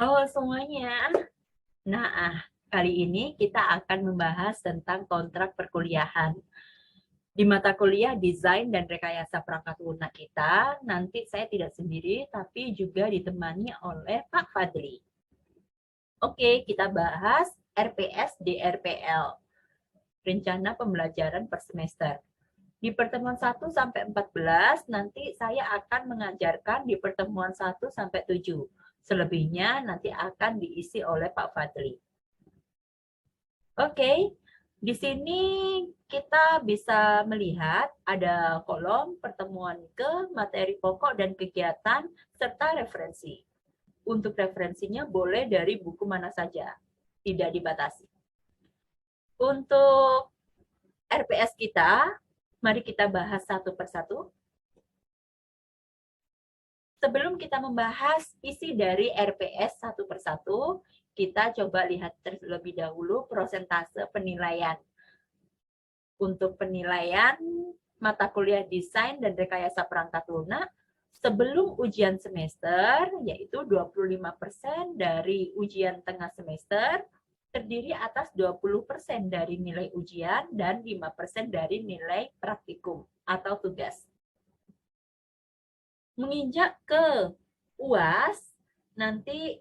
Halo semuanya. Nah, kali ini kita akan membahas tentang kontrak perkuliahan. Di mata kuliah Desain dan Rekayasa Perangkat Lunak kita, nanti saya tidak sendiri, tapi juga ditemani oleh Pak Fadli. Oke, kita bahas RPS DRPL, Rencana Pembelajaran per Semester. Di pertemuan 1 sampai 14 nanti saya akan mengajarkan di pertemuan 1 sampai 7. Selebihnya nanti akan diisi oleh Pak Fadli. Oke, di sini kita bisa melihat ada kolom pertemuan ke materi pokok dan kegiatan serta referensi. Untuk referensinya boleh dari buku mana saja, tidak dibatasi. Untuk RPS kita, mari kita bahas satu persatu. Sebelum kita membahas isi dari RPS satu persatu, kita coba lihat terlebih dahulu prosentase penilaian. Untuk penilaian mata kuliah Desain dan Rekayasa Perangkat Lunak, sebelum ujian semester, yaitu 25% dari ujian tengah semester, terdiri atas 20% dari nilai ujian dan 5% dari nilai praktikum atau tugas. Menginjak ke UAS, nanti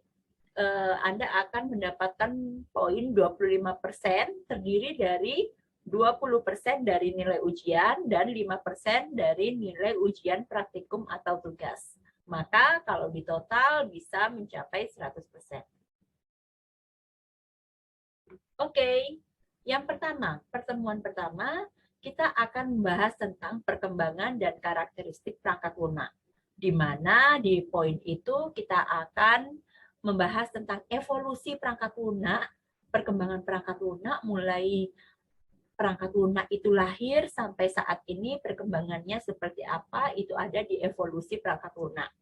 Anda akan mendapatkan poin 25% terdiri dari 20% dari nilai ujian dan 5% dari nilai ujian praktikum atau tugas. Maka kalau di total bisa mencapai 100%. Oke, yang pertama, pertemuan pertama, kita akan membahas tentang perkembangan dan karakteristik perangkat lunak. Di mana di poin itu kita akan membahas tentang evolusi perangkat lunak, perkembangan perangkat lunak mulai perangkat lunak itu lahir sampai saat ini perkembangannya seperti apa, itu ada di evolusi perangkat lunak.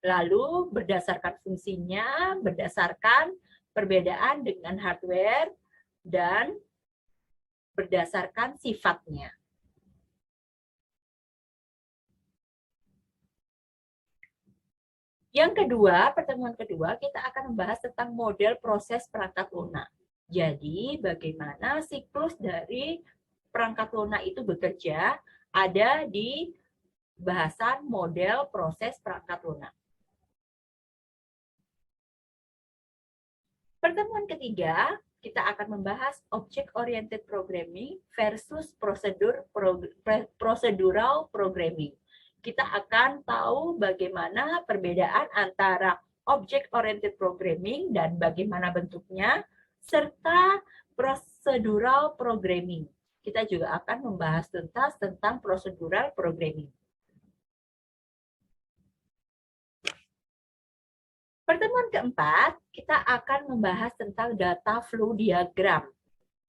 Lalu berdasarkan fungsinya, berdasarkan perbedaan dengan hardware, dan berdasarkan sifatnya. Yang kedua, pertemuan kedua, kita akan membahas tentang model proses perangkat lunak. Jadi, bagaimana siklus dari perangkat lunak itu bekerja ada di bahasan model proses perangkat lunak. Pertemuan ketiga, kita akan membahas object-oriented programming versus procedural programming. Kita akan tahu bagaimana perbedaan antara object-oriented programming dan bagaimana bentuknya, serta procedural programming. Kita juga akan membahas tuntas tentang procedural programming. Pertemuan keempat, kita akan membahas tentang data flow diagram,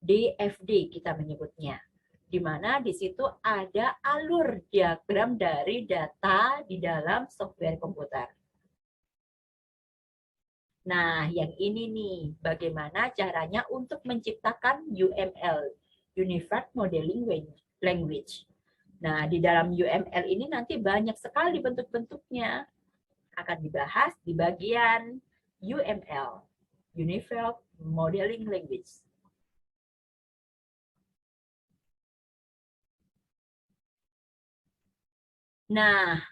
DFD kita menyebutnya. Di mana di situ ada alur diagram dari data di dalam software komputer. Nah, yang ini nih, bagaimana caranya untuk menciptakan UML, Unified Modeling Language. Nah, di dalam UML ini nanti banyak sekali bentuk-bentuknya. Akan dibahas di bagian UML, Unified Modeling Language. Nah,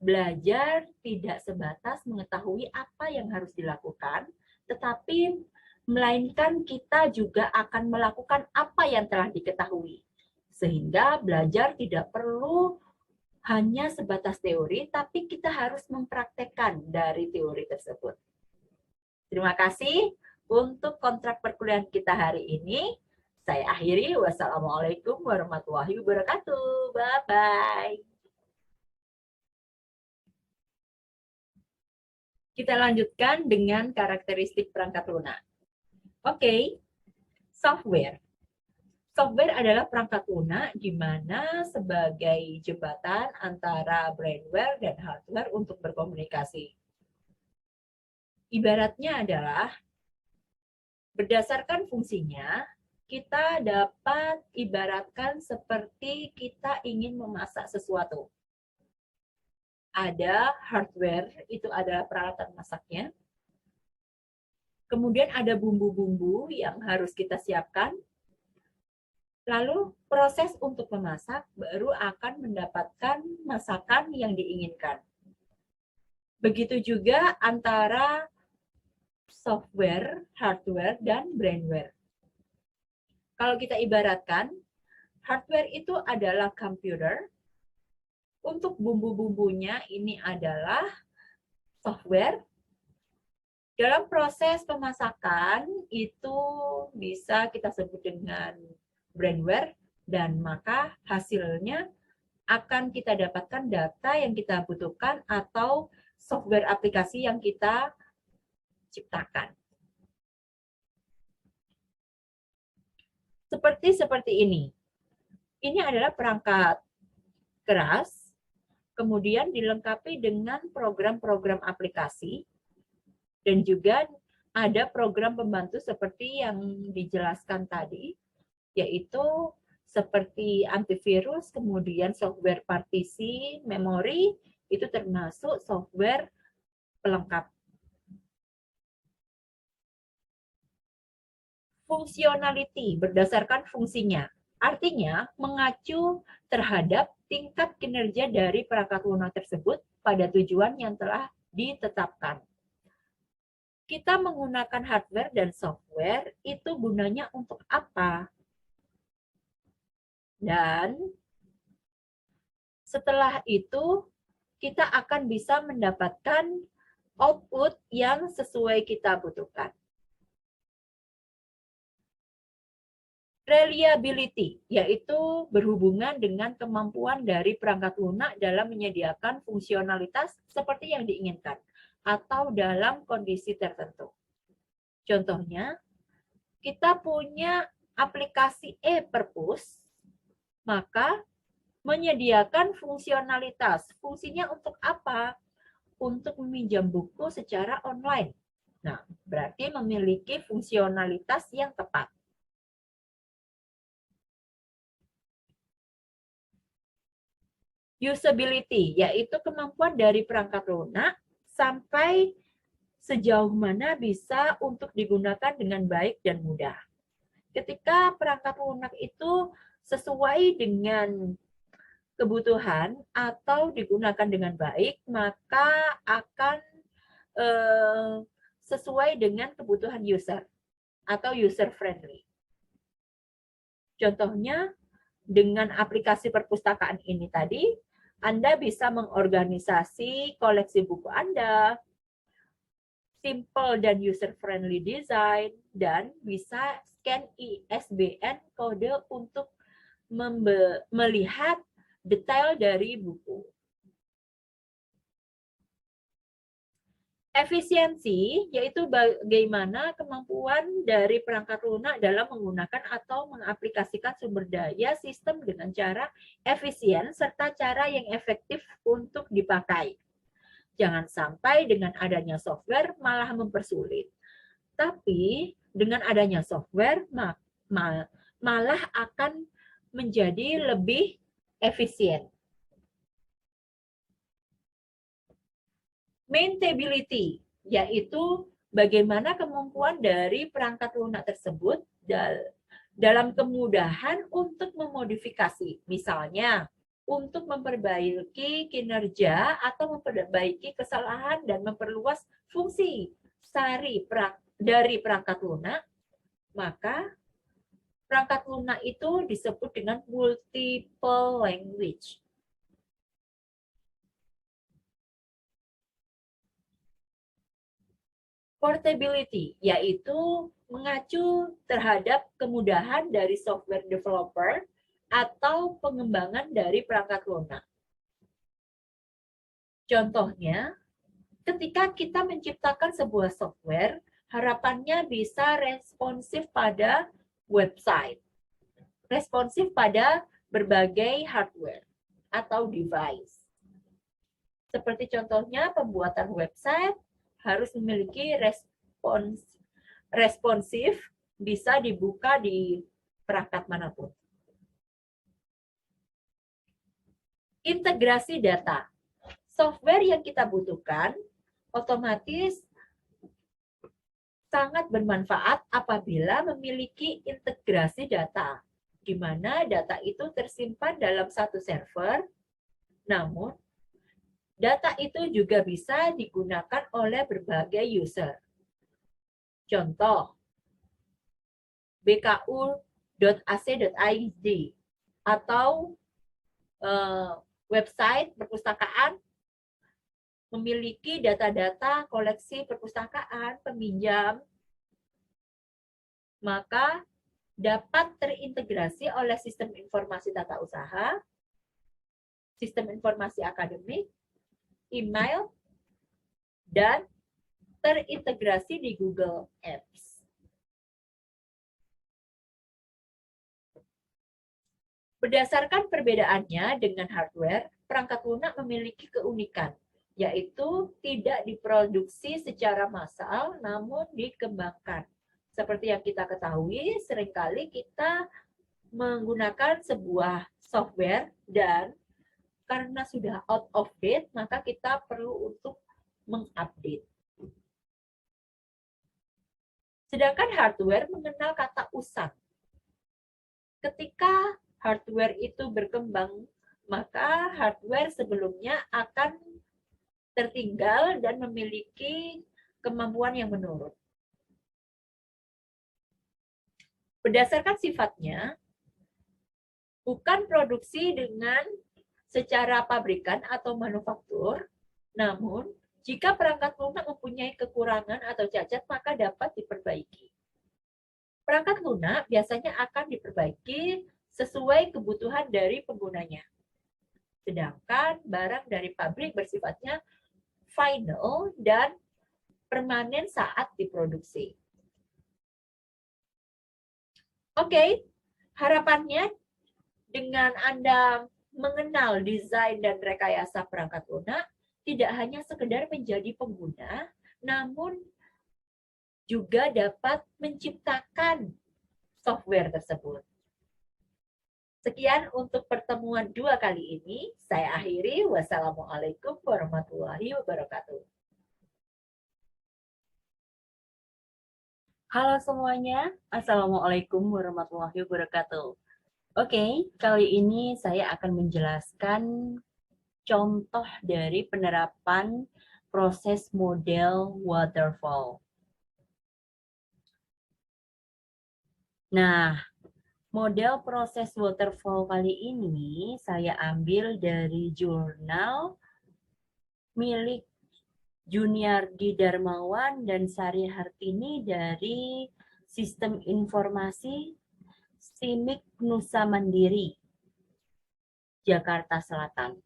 belajar tidak sebatas mengetahui apa yang harus dilakukan, tetapi melainkan kita juga akan melakukan apa yang telah diketahui. Sehingga belajar tidak perlu hanya sebatas teori, tapi kita harus mempraktekkan dari teori tersebut. Terima kasih untuk kontrak perkuliahan kita hari ini. Saya akhiri. Wassalamualaikum warahmatullahi wabarakatuh. Bye-bye. Kita lanjutkan dengan karakteristik perangkat lunak. Oke, software. Software adalah perangkat lunak di mana sebagai jembatan antara brainware dan hardware untuk berkomunikasi. Ibaratnya adalah berdasarkan fungsinya, kita dapat ibaratkan seperti kita ingin memasak sesuatu. Ada hardware, itu adalah peralatan masaknya. Kemudian ada bumbu-bumbu yang harus kita siapkan. Lalu proses untuk memasak baru akan mendapatkan masakan yang diinginkan. Begitu juga antara software, hardware, dan brainware. Kalau kita ibaratkan, hardware itu adalah komputer, untuk bumbu-bumbunya ini adalah software. Dalam proses pemasakan itu bisa kita sebut dengan brainware, dan maka hasilnya akan kita dapatkan data yang kita butuhkan atau software aplikasi yang kita ciptakan. Seperti ini. Ini adalah perangkat keras, kemudian dilengkapi dengan program-program aplikasi, dan juga ada program pembantu seperti yang dijelaskan tadi, yaitu seperti antivirus, kemudian software partisi, memori, itu termasuk software pelengkap. Functionality berdasarkan fungsinya, artinya mengacu terhadap tingkat kinerja dari perangkat lunak tersebut pada tujuan yang telah ditetapkan. Kita menggunakan hardware dan software itu gunanya untuk apa? Dan setelah itu kita akan bisa mendapatkan output yang sesuai kita butuhkan. Reliability, yaitu berhubungan dengan kemampuan dari perangkat lunak dalam menyediakan fungsionalitas seperti yang diinginkan atau dalam kondisi tertentu. Contohnya, kita punya aplikasi e-perpus, maka menyediakan fungsionalitas. Fungsinya untuk apa? Untuk meminjam buku secara online. Nah, berarti memiliki fungsionalitas yang tepat. Usability, yaitu kemampuan dari perangkat lunak sampai sejauh mana bisa untuk digunakan dengan baik dan mudah. Ketika perangkat lunak itu sesuai dengan kebutuhan atau digunakan dengan baik, maka akan sesuai dengan kebutuhan user atau user friendly. Contohnya, dengan aplikasi perpustakaan ini tadi, Anda bisa mengorganisasi koleksi buku Anda, simple dan user-friendly design, dan bisa scan ISBN kode untuk melihat detail dari buku. Efisiensi, yaitu bagaimana kemampuan dari perangkat lunak dalam menggunakan atau mengaplikasikan sumber daya sistem dengan cara efisien serta cara yang efektif untuk dipakai. Jangan sampai dengan adanya software malah mempersulit. Tapi dengan adanya software malah akan menjadi lebih efisien. Maintainability, yaitu bagaimana kemampuan dari perangkat lunak tersebut dalam kemudahan untuk memodifikasi. Misalnya, untuk memperbaiki kinerja atau memperbaiki kesalahan dan memperluas fungsi dari perangkat lunak, maka perangkat lunak itu disebut dengan multiple language. Portability, yaitu mengacu terhadap kemudahan dari software developer atau pengembangan dari perangkat lunak. Contohnya, ketika kita menciptakan sebuah software, harapannya bisa responsif pada website, responsif pada berbagai hardware atau device. Seperti contohnya pembuatan website harus memiliki responsif, bisa dibuka di perangkat manapun. Integrasi data. Software yang kita butuhkan otomatis sangat bermanfaat apabila memiliki integrasi data, di mana data itu tersimpan dalam satu server, namun data itu juga bisa digunakan oleh berbagai user. Contoh, bku.ac.id atau website perpustakaan memiliki data-data koleksi perpustakaan peminjam, maka dapat terintegrasi oleh sistem informasi tata usaha, sistem informasi akademik, email, dan terintegrasi di Google Apps. Berdasarkan perbedaannya dengan hardware, perangkat lunak memiliki keunikan, yaitu tidak diproduksi secara massal, namun dikembangkan. Seperti yang kita ketahui, seringkali kita menggunakan sebuah software dan karena sudah out of date, maka kita perlu untuk mengupdate. Sedangkan hardware mengenal kata usang. Ketika hardware itu berkembang, maka hardware sebelumnya akan tertinggal dan memiliki kemampuan yang menurun. Berdasarkan sifatnya, bukan produksi dengan secara pabrikan atau manufaktur, namun jika perangkat lunak mempunyai kekurangan atau cacat, maka dapat diperbaiki. Perangkat lunak biasanya akan diperbaiki sesuai kebutuhan dari penggunanya. Sedangkan barang dari pabrik bersifatnya final dan permanen saat diproduksi. Oke, harapannya dengan Anda mengenal desain dan rekayasa perangkat lunak, tidak hanya sekedar menjadi pengguna, namun juga dapat menciptakan software tersebut. Sekian untuk pertemuan 2 kali ini. Saya akhiri. Wassalamualaikum warahmatullahi wabarakatuh. Halo semuanya. Assalamualaikum warahmatullahi wabarakatuh. Oke, kali ini saya akan menjelaskan contoh dari penerapan proses model waterfall. Nah, model proses waterfall kali ini saya ambil dari jurnal milik Juniardi Darmawan dan Sari Hartini dari Sistem Informasi SIMIK Nusa Mandiri, Jakarta Selatan.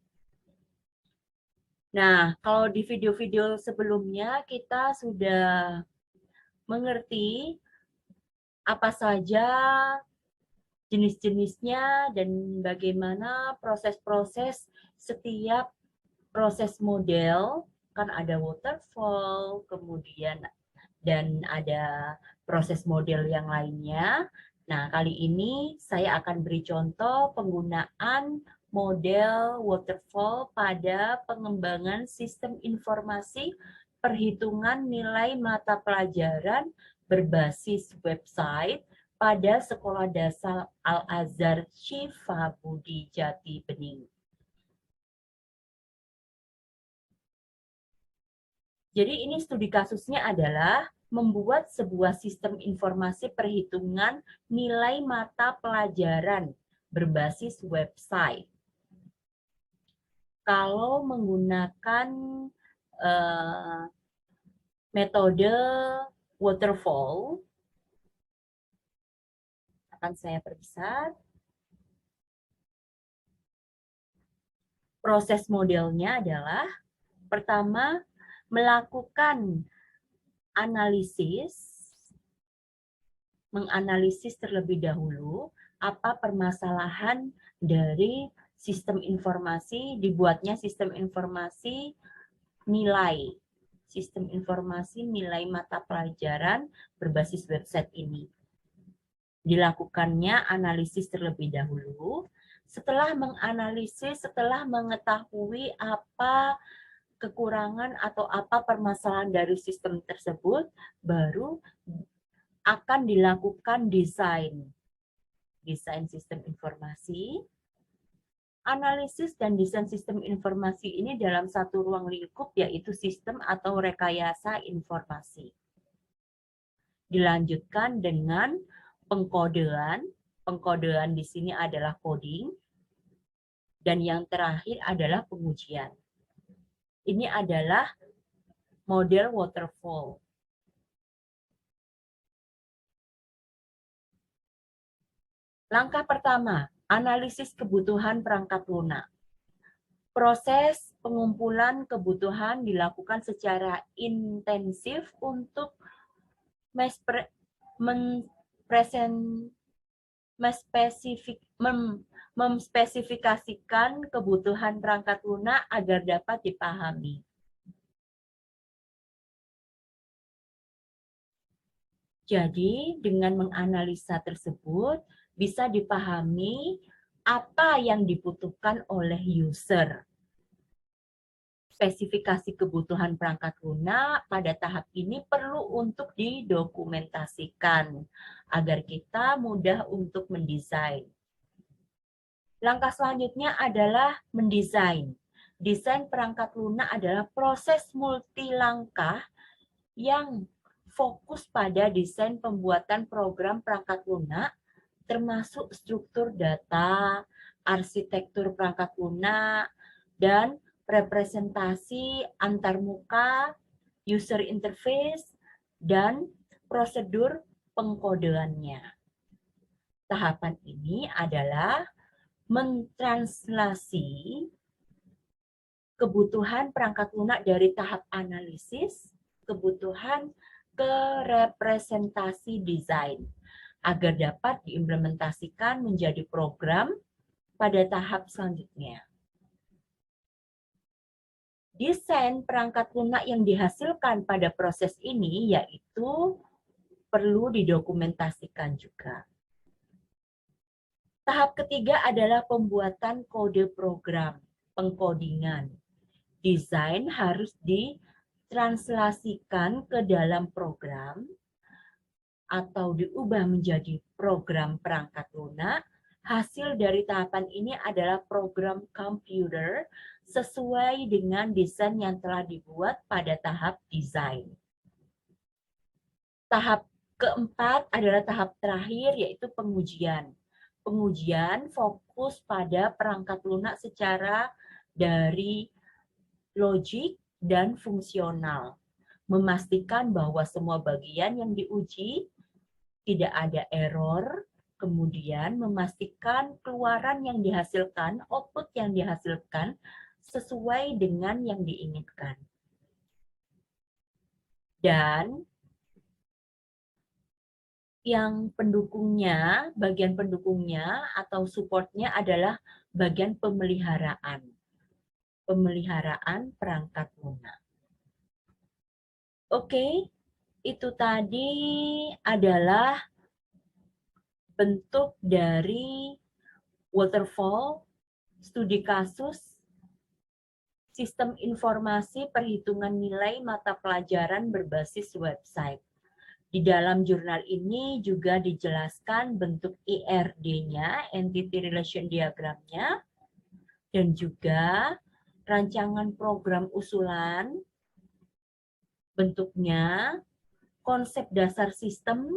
Nah, kalau di video-video sebelumnya kita sudah mengerti apa saja jenis-jenisnya dan bagaimana proses-proses setiap proses model, kan ada waterfall, kemudian dan ada proses model yang lainnya. Nah, kali ini saya akan beri contoh penggunaan model waterfall pada pengembangan sistem informasi perhitungan nilai mata pelajaran berbasis website pada Sekolah Dasar Al-Azhar Syifa Budi Jati Bening. Jadi ini studi kasusnya adalah membuat sebuah sistem informasi perhitungan nilai mata pelajaran berbasis website. Kalau menggunakan metode waterfall, akan saya perbesar. Proses modelnya adalah pertama melakukan menganalisis terlebih dahulu apa permasalahan dari sistem informasi, dibuatnya sistem informasi nilai mata pelajaran berbasis website ini. Dilakukannya analisis terlebih dahulu. Setelah menganalisis, setelah mengetahui apa kekurangan atau apa permasalahan dari sistem tersebut, baru akan dilakukan desain sistem informasi. Analisis dan desain sistem informasi ini dalam satu ruang lingkup, yaitu sistem atau rekayasa informasi. Dilanjutkan dengan pengkodean. Pengkodean di sini adalah coding. Dan yang terakhir adalah pengujian. Ini adalah model waterfall. Langkah pertama, analisis kebutuhan perangkat lunak. Proses pengumpulan kebutuhan dilakukan secara intensif untuk memspesifikasikan kebutuhan perangkat lunak agar dapat dipahami. Jadi, dengan menganalisa tersebut, bisa dipahami apa yang dibutuhkan oleh user. Spesifikasi kebutuhan perangkat lunak pada tahap ini perlu untuk didokumentasikan agar kita mudah untuk mendesain. Langkah selanjutnya adalah mendesain. Desain perangkat lunak adalah proses multilangkah yang fokus pada desain pembuatan program perangkat lunak, termasuk struktur data, arsitektur perangkat lunak, dan representasi antarmuka, user interface, dan prosedur pengkodeannya. Tahapan ini adalah mentranslasi kebutuhan perangkat lunak dari tahap analisis, kebutuhan ke representasi desain, agar dapat diimplementasikan menjadi program pada tahap selanjutnya. Desain perangkat lunak yang dihasilkan pada proses ini yaitu perlu didokumentasikan juga. Tahap ketiga adalah pembuatan kode program, pengkodingan. Desain harus ditranslasikan ke dalam program atau diubah menjadi program perangkat lunak. Hasil dari tahapan ini adalah program komputer sesuai dengan desain yang telah dibuat pada tahap desain. Tahap keempat adalah tahap terakhir, yaitu pengujian. Pengujian fokus pada perangkat lunak secara dari logik dan fungsional. Memastikan bahwa semua bagian yang diuji tidak ada error, kemudian memastikan keluaran yang dihasilkan, output yang dihasilkan sesuai dengan yang diinginkan. Dan yang pendukungnya, bagian pendukungnya atau supportnya adalah bagian pemeliharaan. Pemeliharaan perangkat lunak. Oke, itu tadi adalah bentuk dari waterfall, studi kasus, sistem informasi perhitungan nilai mata pelajaran berbasis website. Di dalam jurnal ini juga dijelaskan bentuk ERD-nya, Entity Relation Diagram-nya, dan juga rancangan program usulan, bentuknya, konsep dasar sistem,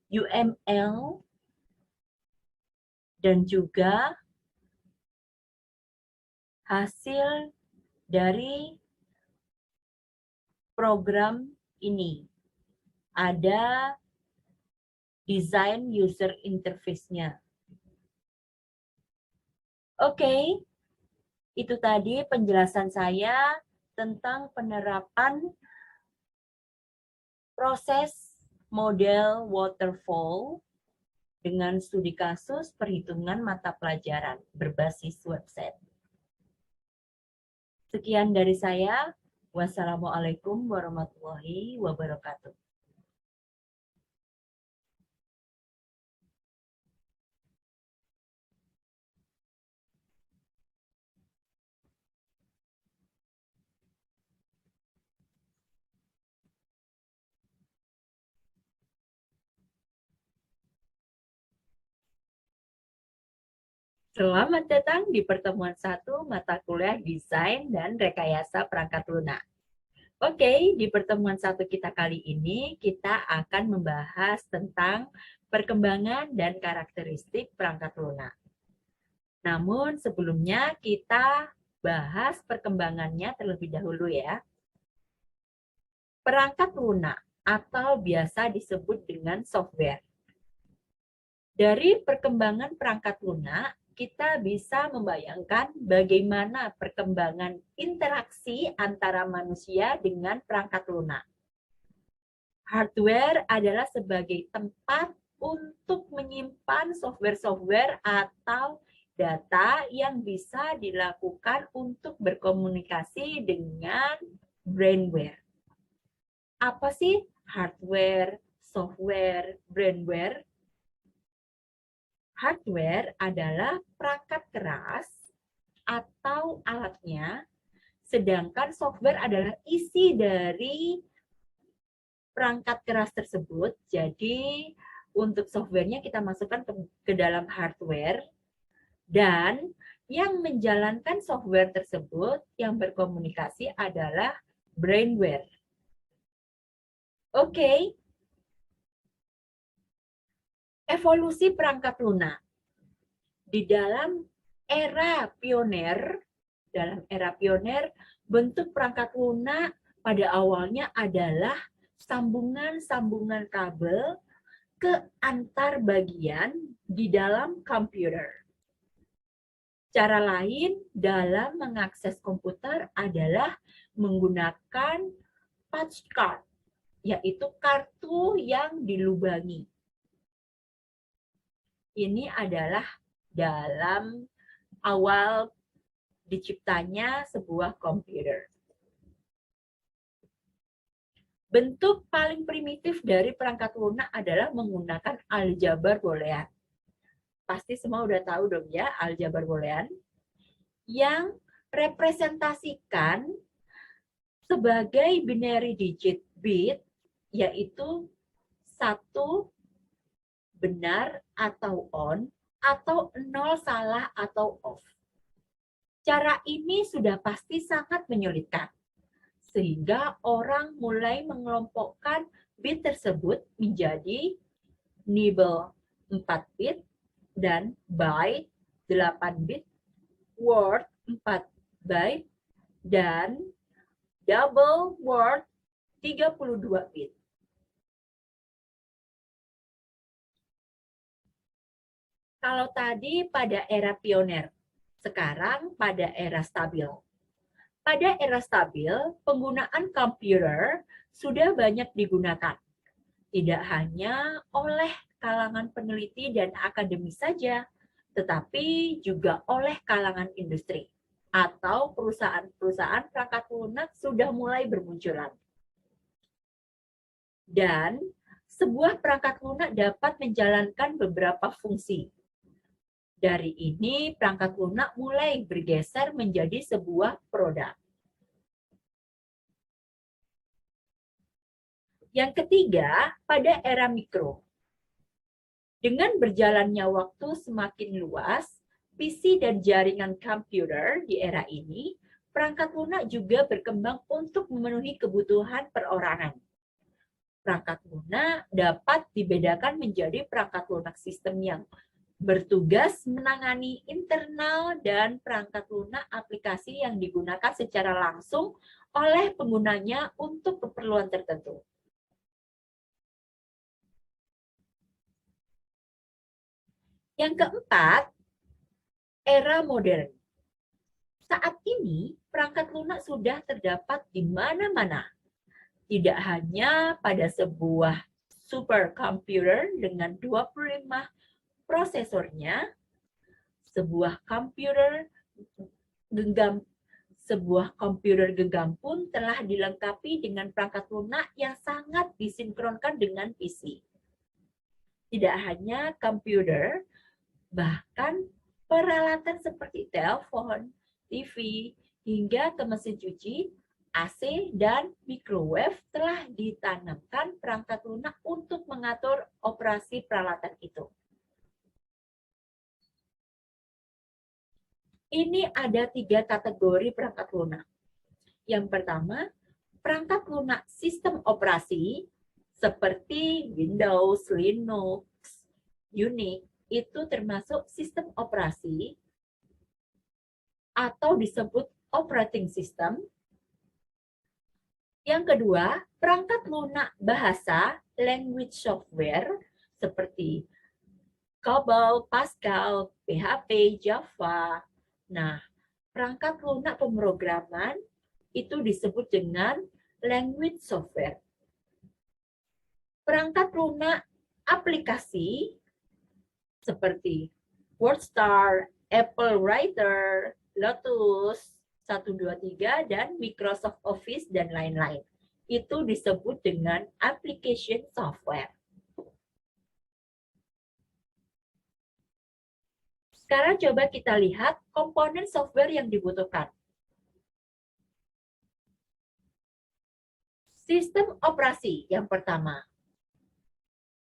UML, dan juga hasil dari program ini. Ada desain user interface-nya. Oke, itu tadi penjelasan saya tentang penerapan proses model waterfall dengan studi kasus perhitungan mata pelajaran berbasis website. Sekian dari saya. Wassalamualaikum warahmatullahi wabarakatuh. Selamat datang di pertemuan 1 mata kuliah Desain dan Rekayasa Perangkat Lunak. Oke, di pertemuan 1 kita kali ini, kita akan membahas tentang perkembangan dan karakteristik perangkat lunak. Namun sebelumnya kita bahas perkembangannya terlebih dahulu ya. Perangkat lunak atau biasa disebut dengan software. Dari perkembangan perangkat lunak, kita bisa membayangkan bagaimana perkembangan interaksi antara manusia dengan perangkat lunak. Hardware adalah sebagai tempat untuk menyimpan software-software atau data yang bisa dilakukan untuk berkomunikasi dengan brainware. Apa sih hardware, software, brainware? Hardware adalah perangkat keras atau alatnya, sedangkan software adalah isi dari perangkat keras tersebut. Jadi untuk softwarenya kita masukkan ke dalam hardware, dan yang menjalankan software tersebut yang berkomunikasi adalah brainware. Oke. Evolusi perangkat lunak. Di dalam era pioner, bentuk perangkat lunak pada awalnya adalah sambungan-sambungan kabel ke antar bagian di dalam komputer. Cara lain dalam mengakses komputer adalah menggunakan punch card, yaitu kartu yang dilubangi. Ini adalah dalam awal diciptanya sebuah komputer. Bentuk paling primitif dari perangkat lunak adalah menggunakan aljabar boolean. Pasti semua udah tahu dong ya aljabar boolean, yang representasikan sebagai binary digit bit, yaitu 1 benar atau on, atau 0 salah atau off. Cara ini sudah pasti sangat menyulitkan, sehingga orang mulai mengelompokkan bit tersebut menjadi nibble 4 bit dan byte 8 bit, word 4 byte, dan double word 32 bit. Kalau tadi pada era pioner, sekarang pada era stabil. Pada era stabil, penggunaan komputer sudah banyak digunakan. Tidak hanya oleh kalangan peneliti dan akademis saja, tetapi juga oleh kalangan industri atau perusahaan-perusahaan perangkat lunak sudah mulai bermunculan. Dan sebuah perangkat lunak dapat menjalankan beberapa fungsi. Dari ini, perangkat lunak mulai bergeser menjadi sebuah produk. Yang ketiga, pada era mikro. Dengan berjalannya waktu semakin luas, PC dan jaringan komputer di era ini, perangkat lunak juga berkembang untuk memenuhi kebutuhan perorangan. Perangkat lunak dapat dibedakan menjadi perangkat lunak sistem yang bertugas menangani internal dan perangkat lunak aplikasi yang digunakan secara langsung oleh penggunanya untuk keperluan tertentu. Yang keempat, era modern. Saat ini, perangkat lunak sudah terdapat di mana-mana. Tidak hanya pada sebuah superkomputer dengan 25 prosesornya, sebuah komputer genggam pun telah dilengkapi dengan perangkat lunak yang sangat disinkronkan dengan PC. Tidak hanya komputer, bahkan peralatan seperti telepon, TV, hingga ke mesin cuci, AC, dan microwave telah ditanamkan perangkat lunak untuk mengatur operasi peralatan itu. Ini ada 3 kategori perangkat lunak. Yang pertama, perangkat lunak sistem operasi seperti Windows, Linux, Unix, itu termasuk sistem operasi atau disebut operating system. Yang kedua, perangkat lunak bahasa language software seperti COBOL, Pascal, PHP, Java. Nah, perangkat lunak pemrograman itu disebut dengan language software. Perangkat lunak aplikasi seperti WordStar, Apple Writer, Lotus 123, dan Microsoft Office, dan lain-lain. Itu disebut dengan application software. Sekarang coba kita lihat komponen software yang dibutuhkan. Sistem operasi yang pertama.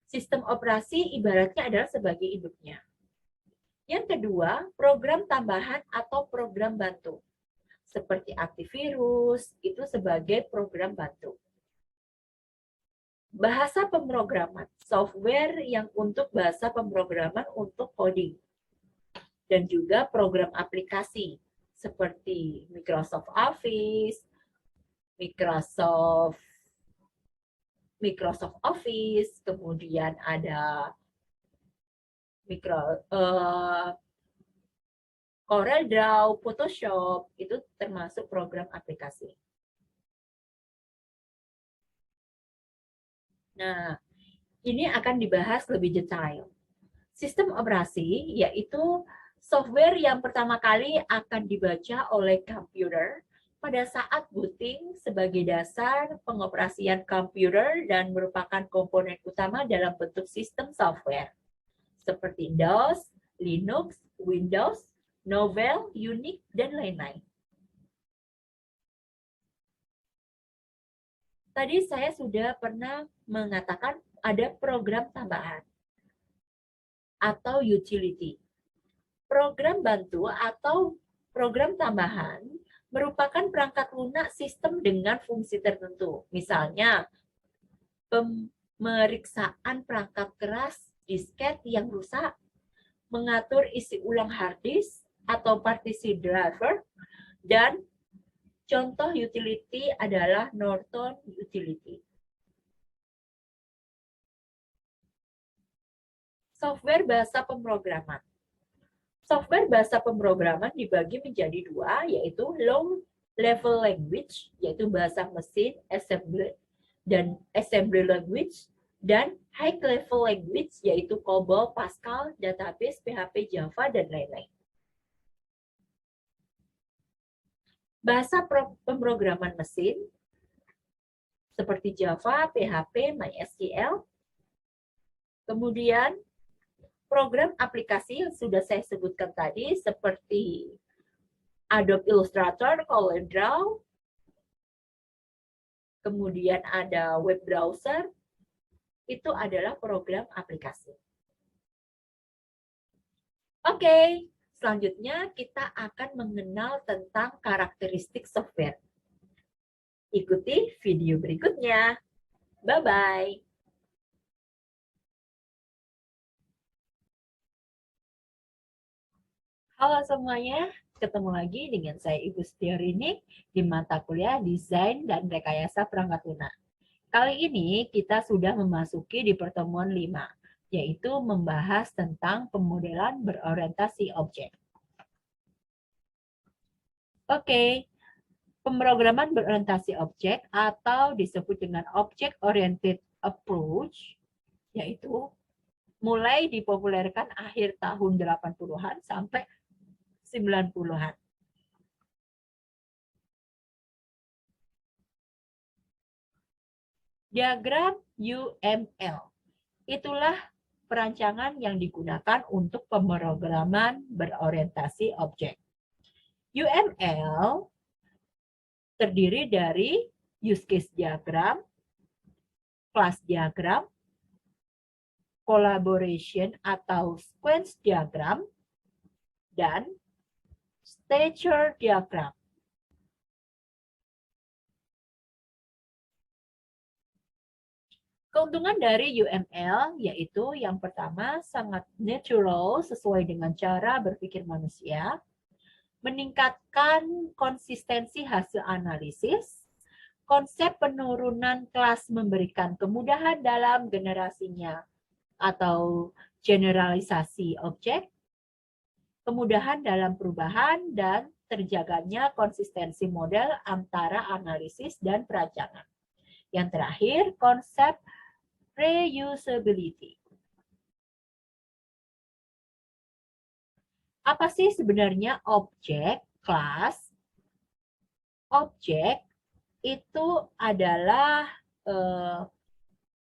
Sistem operasi ibaratnya adalah sebagai induknya. Yang kedua, program tambahan atau program bantu. Seperti antivirus, itu sebagai program bantu. Bahasa pemrograman, software yang untuk bahasa pemrograman untuk coding. Dan juga program aplikasi, seperti Microsoft Office, Microsoft Office, kemudian ada CorelDRAW, Photoshop, itu termasuk program aplikasi. Nah, ini akan dibahas lebih detail. Sistem operasi yaitu software yang pertama kali akan dibaca oleh komputer pada saat booting sebagai dasar pengoperasian komputer dan merupakan komponen utama dalam bentuk sistem software seperti DOS, Linux, Windows, Novell, Unix, dan lain-lain. Tadi saya sudah pernah mengatakan ada program tambahan atau utility. Program bantu atau program tambahan merupakan perangkat lunak sistem dengan fungsi tertentu. Misalnya, pemeriksaan perangkat keras disket yang rusak, mengatur isi ulang hard disk atau partisi driver, dan contoh utility adalah Norton Utility. Software bahasa pemrograman. Software bahasa pemrograman dibagi menjadi dua, yaitu low level language, yaitu bahasa mesin, assembly language, dan high level language, yaitu COBOL, Pascal, database, PHP, Java, dan lain-lain. Bahasa pemrograman mesin seperti Java, PHP, MySQL. Kemudian program aplikasi yang sudah saya sebutkan tadi seperti Adobe Illustrator, CorelDRAW, kemudian ada web browser, itu adalah program aplikasi. Oke, selanjutnya kita akan mengenal tentang karakteristik software. Ikuti video berikutnya. Bye-bye. Halo semuanya, ketemu lagi dengan saya Ibu Setiarini di mata kuliah Desain dan Rekayasa Perangkat Lunak. Kali ini kita sudah memasuki di pertemuan 5, yaitu membahas tentang pemodelan berorientasi objek. Oke, pemrograman berorientasi objek atau disebut dengan Object-Oriented Approach, yaitu mulai dipopulerkan akhir tahun 80-an sampai 90-an. Diagram UML. Itulah perancangan yang digunakan untuk pemrograman berorientasi objek. UML terdiri dari use case diagram, class diagram, collaboration atau sequence diagram, dan Stature diagram. Keuntungan dari UML yaitu yang pertama sangat natural sesuai dengan cara berpikir manusia, meningkatkan konsistensi hasil analisis, konsep penurunan kelas memberikan kemudahan dalam generasinya atau generalisasi objek, kemudahan dalam perubahan, dan terjaganya konsistensi model antara analisis dan perancangan. Yang terakhir, konsep reusability. Apa sih sebenarnya objek, kelas? Objek itu adalah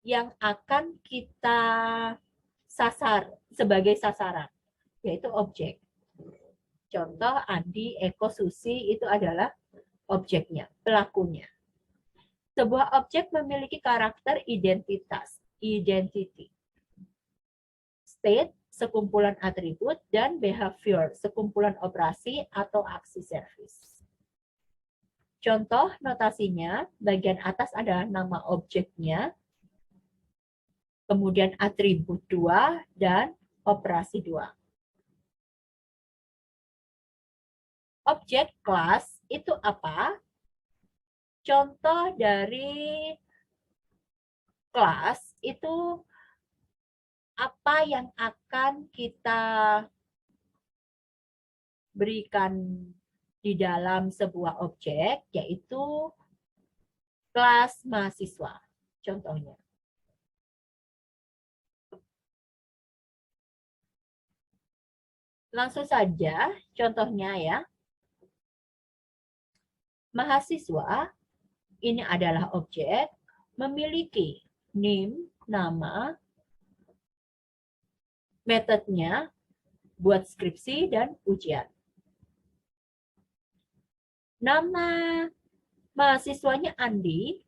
yang akan kita sebagai sasaran, yaitu objek. Contoh Andi, Eko, Susi itu adalah objeknya, pelakunya. Sebuah objek memiliki karakter identitas, identity. State, sekumpulan atribut, dan behavior, sekumpulan operasi atau aksi service. Contoh notasinya, bagian atas adalah nama objeknya, kemudian atribut 2, dan operasi 2. Objek kelas itu apa? Contoh dari kelas itu apa yang akan kita berikan di dalam sebuah objek, yaitu kelas mahasiswa. Contohnya. Langsung saja contohnya ya. Mahasiswa ini adalah objek memiliki name, nama, metodenya buat skripsi dan ujian. Nama mahasiswanya Andi.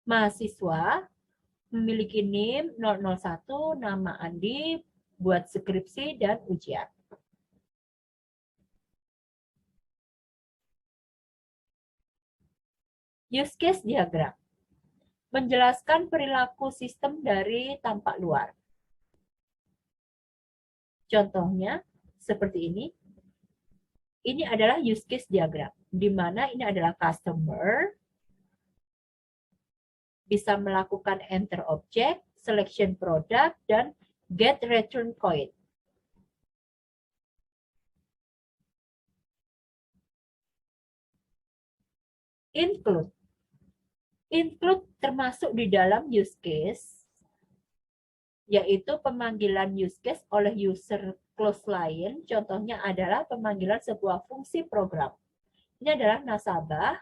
Mahasiswa memiliki NIM 001, nama Andi buat skripsi dan ujian. Use case diagram. Menjelaskan perilaku sistem dari tampak luar. Contohnya seperti ini. Ini adalah use case diagram, di mana ini adalah customer, bisa melakukan enter object, selection product, dan get return coin. Include. Include termasuk di dalam use case, yaitu pemanggilan use case oleh user clause lain. Contohnya adalah pemanggilan sebuah fungsi program. Ini adalah nasabah,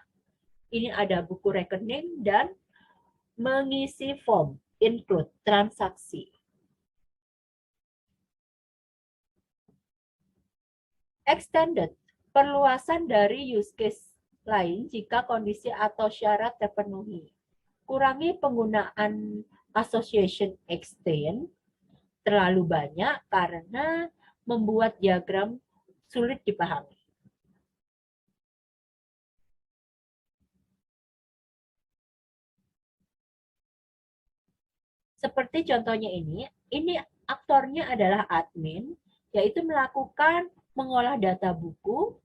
ini ada buku rekening, dan mengisi form, include, transaksi. Extended, perluasan dari use case lain jika kondisi atau syarat terpenuhi. Kurangi penggunaan association extend terlalu banyak karena membuat diagram sulit dipahami. Seperti contohnya ini aktornya adalah admin, yaitu melakukan mengolah data buku,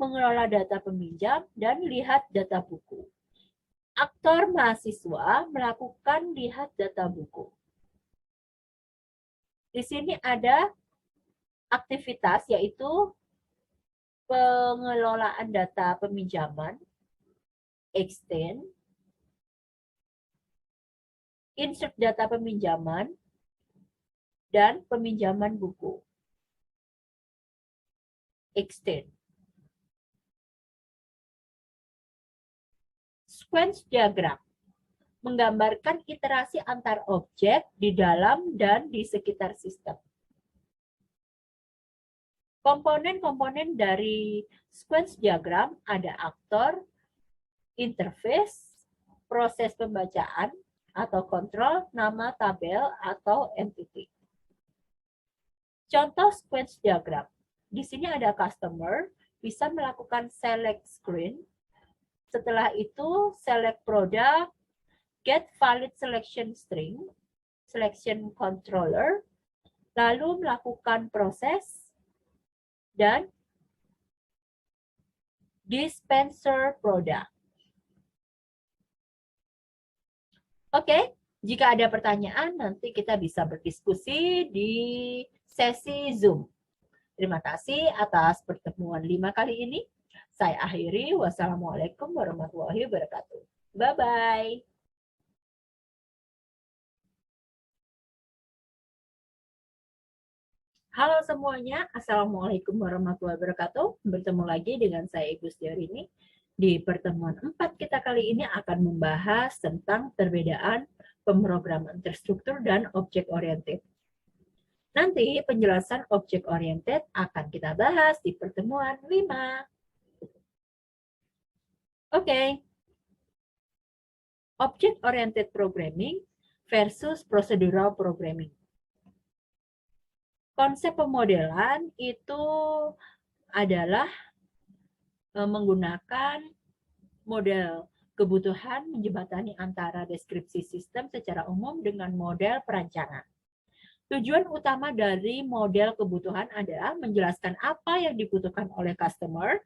mengelola data peminjam, dan lihat data buku. Aktor mahasiswa melakukan lihat data buku. Di sini ada aktivitas yaitu pengelolaan data peminjaman, extend, insert data peminjaman, dan peminjaman buku. Extend. Sequence diagram menggambarkan iterasi antar objek di dalam dan di sekitar sistem. Komponen-komponen dari sequence diagram ada aktor, interface, proses pembacaan atau kontrol, nama tabel atau entity. Contoh sequence diagram. di sini ada customer, bisa melakukan select screen. Setelah itu select product, get valid selection string, selection controller, lalu melakukan proses, dan dispenser product. Oke, jika ada pertanyaan nanti kita bisa berdiskusi di sesi Zoom. Terima kasih atas pertemuan 5 kali ini. Saya akhiri. Wassalamualaikum warahmatullahi wabarakatuh. Bye-bye. Halo semuanya, Assalamualaikum warahmatullahi wabarakatuh. Bertemu lagi dengan saya Ibu Setiarini. Di pertemuan 4 kita kali ini akan membahas tentang perbedaan pemrograman terstruktur dan objek oriented. Nanti penjelasan objek oriented akan kita bahas di pertemuan 5. Oke. Object oriented programming versus procedural programming. Konsep pemodelan itu adalah menggunakan model kebutuhan menjembatani antara deskripsi sistem secara umum dengan model perancangan. Tujuan utama dari model kebutuhan adalah menjelaskan apa yang dibutuhkan oleh customer,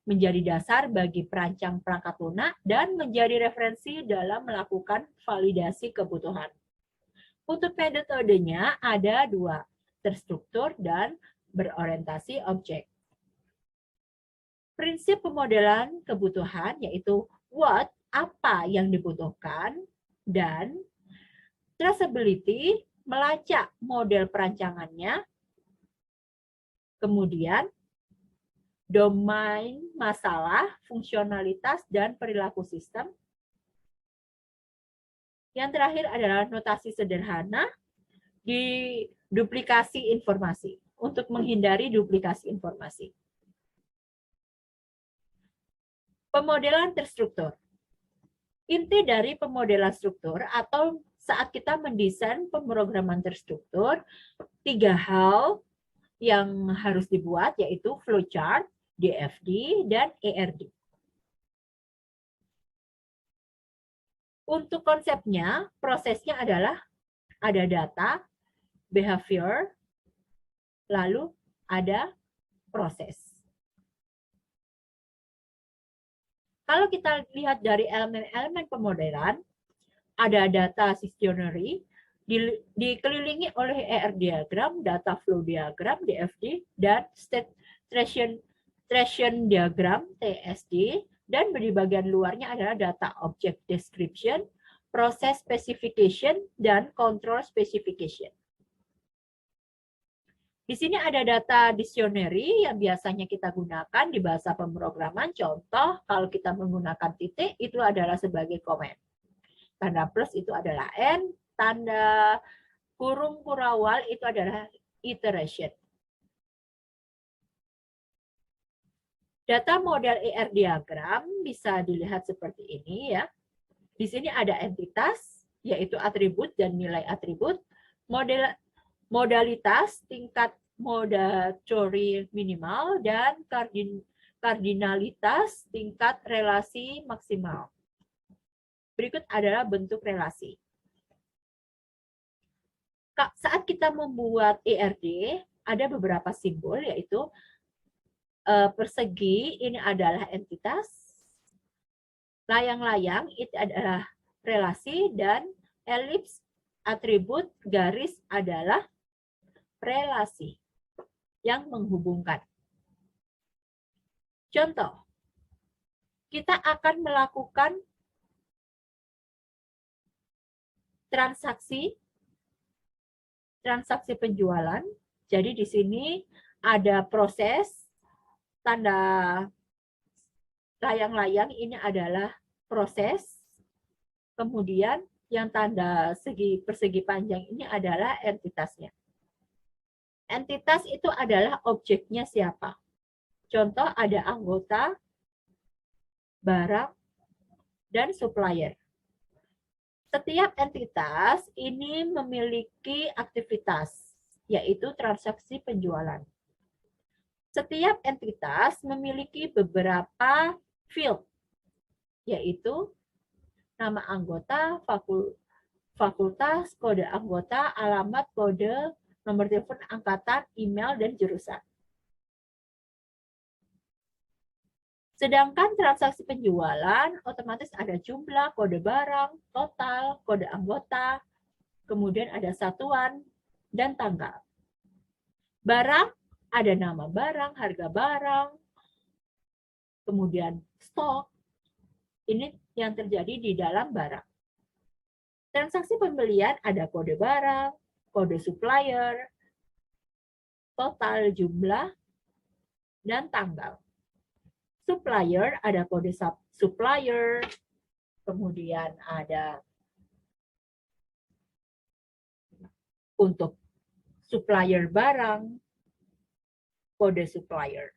menjadi dasar bagi perancang perangkat lunak, dan menjadi referensi dalam melakukan validasi kebutuhan. Untuk metodenya ada 2, terstruktur dan berorientasi objek. Prinsip pemodelan kebutuhan yaitu what, apa yang dibutuhkan, dan traceability, melacak model perancangannya, kemudian domain masalah, fungsionalitas, dan perilaku sistem. Yang terakhir adalah notasi sederhana di duplikasi informasi, untuk menghindari duplikasi informasi. Pemodelan terstruktur. Inti dari pemodelan struktur atau saat kita mendesain pemrograman terstruktur, 3 hal yang harus dibuat yaitu flowchart, DFD, dan ERD. Untuk konsepnya, prosesnya adalah ada data, behavior, lalu ada proses. Kalau kita lihat dari elemen-elemen pemodelan, ada data dictionary, dikelilingi oleh ER diagram, data flow diagram, DFD, dan state transition diagram, TSD, dan di bagian luarnya adalah data object description, process specification, dan control specification. Di sini ada data dictionary yang biasanya kita gunakan di bahasa pemrograman. Contoh, kalau kita menggunakan titik, itu adalah sebagai comment. Tanda plus itu adalah N, tanda kurung kurawal itu adalah iteration. Data model ER diagram bisa dilihat seperti ini ya. Di sini ada entitas, yaitu atribut dan nilai atribut, modalitas, tingkat modatory minimal, dan kardinalitas, tingkat relasi maksimal. Berikut adalah bentuk relasi. Saat kita membuat ERD, ada beberapa simbol, yaitu persegi, ini adalah entitas, layang-layang, itu adalah relasi, dan elips, atribut, garis adalah relasi yang menghubungkan. Contoh, kita akan melakukan transaksi penjualan. Jadi di sini ada proses, tanda layang-layang ini adalah proses, kemudian yang tanda persegi panjang ini adalah entitasnya. Entitas itu adalah objeknya siapa. Contoh ada anggota, barang, dan supplier. Setiap entitas ini memiliki aktivitas, yaitu transaksi penjualan. Setiap entitas memiliki beberapa field, yaitu nama anggota, fakultas, kode anggota, alamat, kode, nomor telepon angkatan, email, dan jurusan. Sedangkan transaksi penjualan otomatis ada jumlah, kode barang, total, kode anggota, kemudian ada satuan, dan tanggal. Barang, ada nama barang, harga barang, kemudian stok. Ini yang terjadi di dalam barang. Transaksi pembelian ada kode barang, kode supplier, total jumlah, dan tanggal. Supplier ada kode supplier, kemudian ada untuk supplier barang, kode supplier.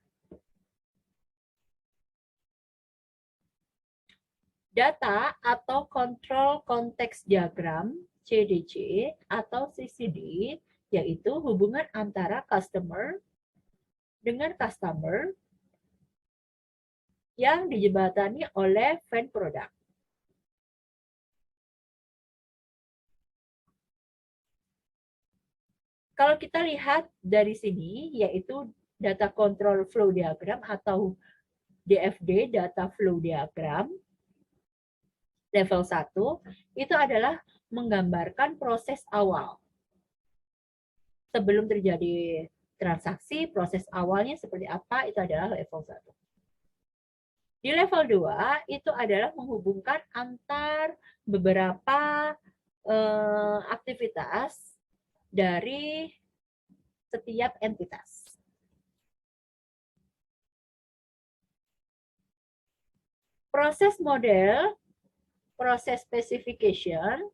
Data atau Control Context Diagram, CDC, atau CCD, yaitu hubungan antara customer dengan customer yang dijembatani oleh fan product. Kalau kita lihat dari sini, yaitu Data Control Flow Diagram atau DFD, Data Flow Diagram, level 1, itu adalah menggambarkan proses awal. Sebelum terjadi transaksi, proses awalnya seperti apa, itu adalah level 1. Di level 2, itu adalah menghubungkan antar beberapa aktivitas dari setiap entitas. Proses model, proses specification,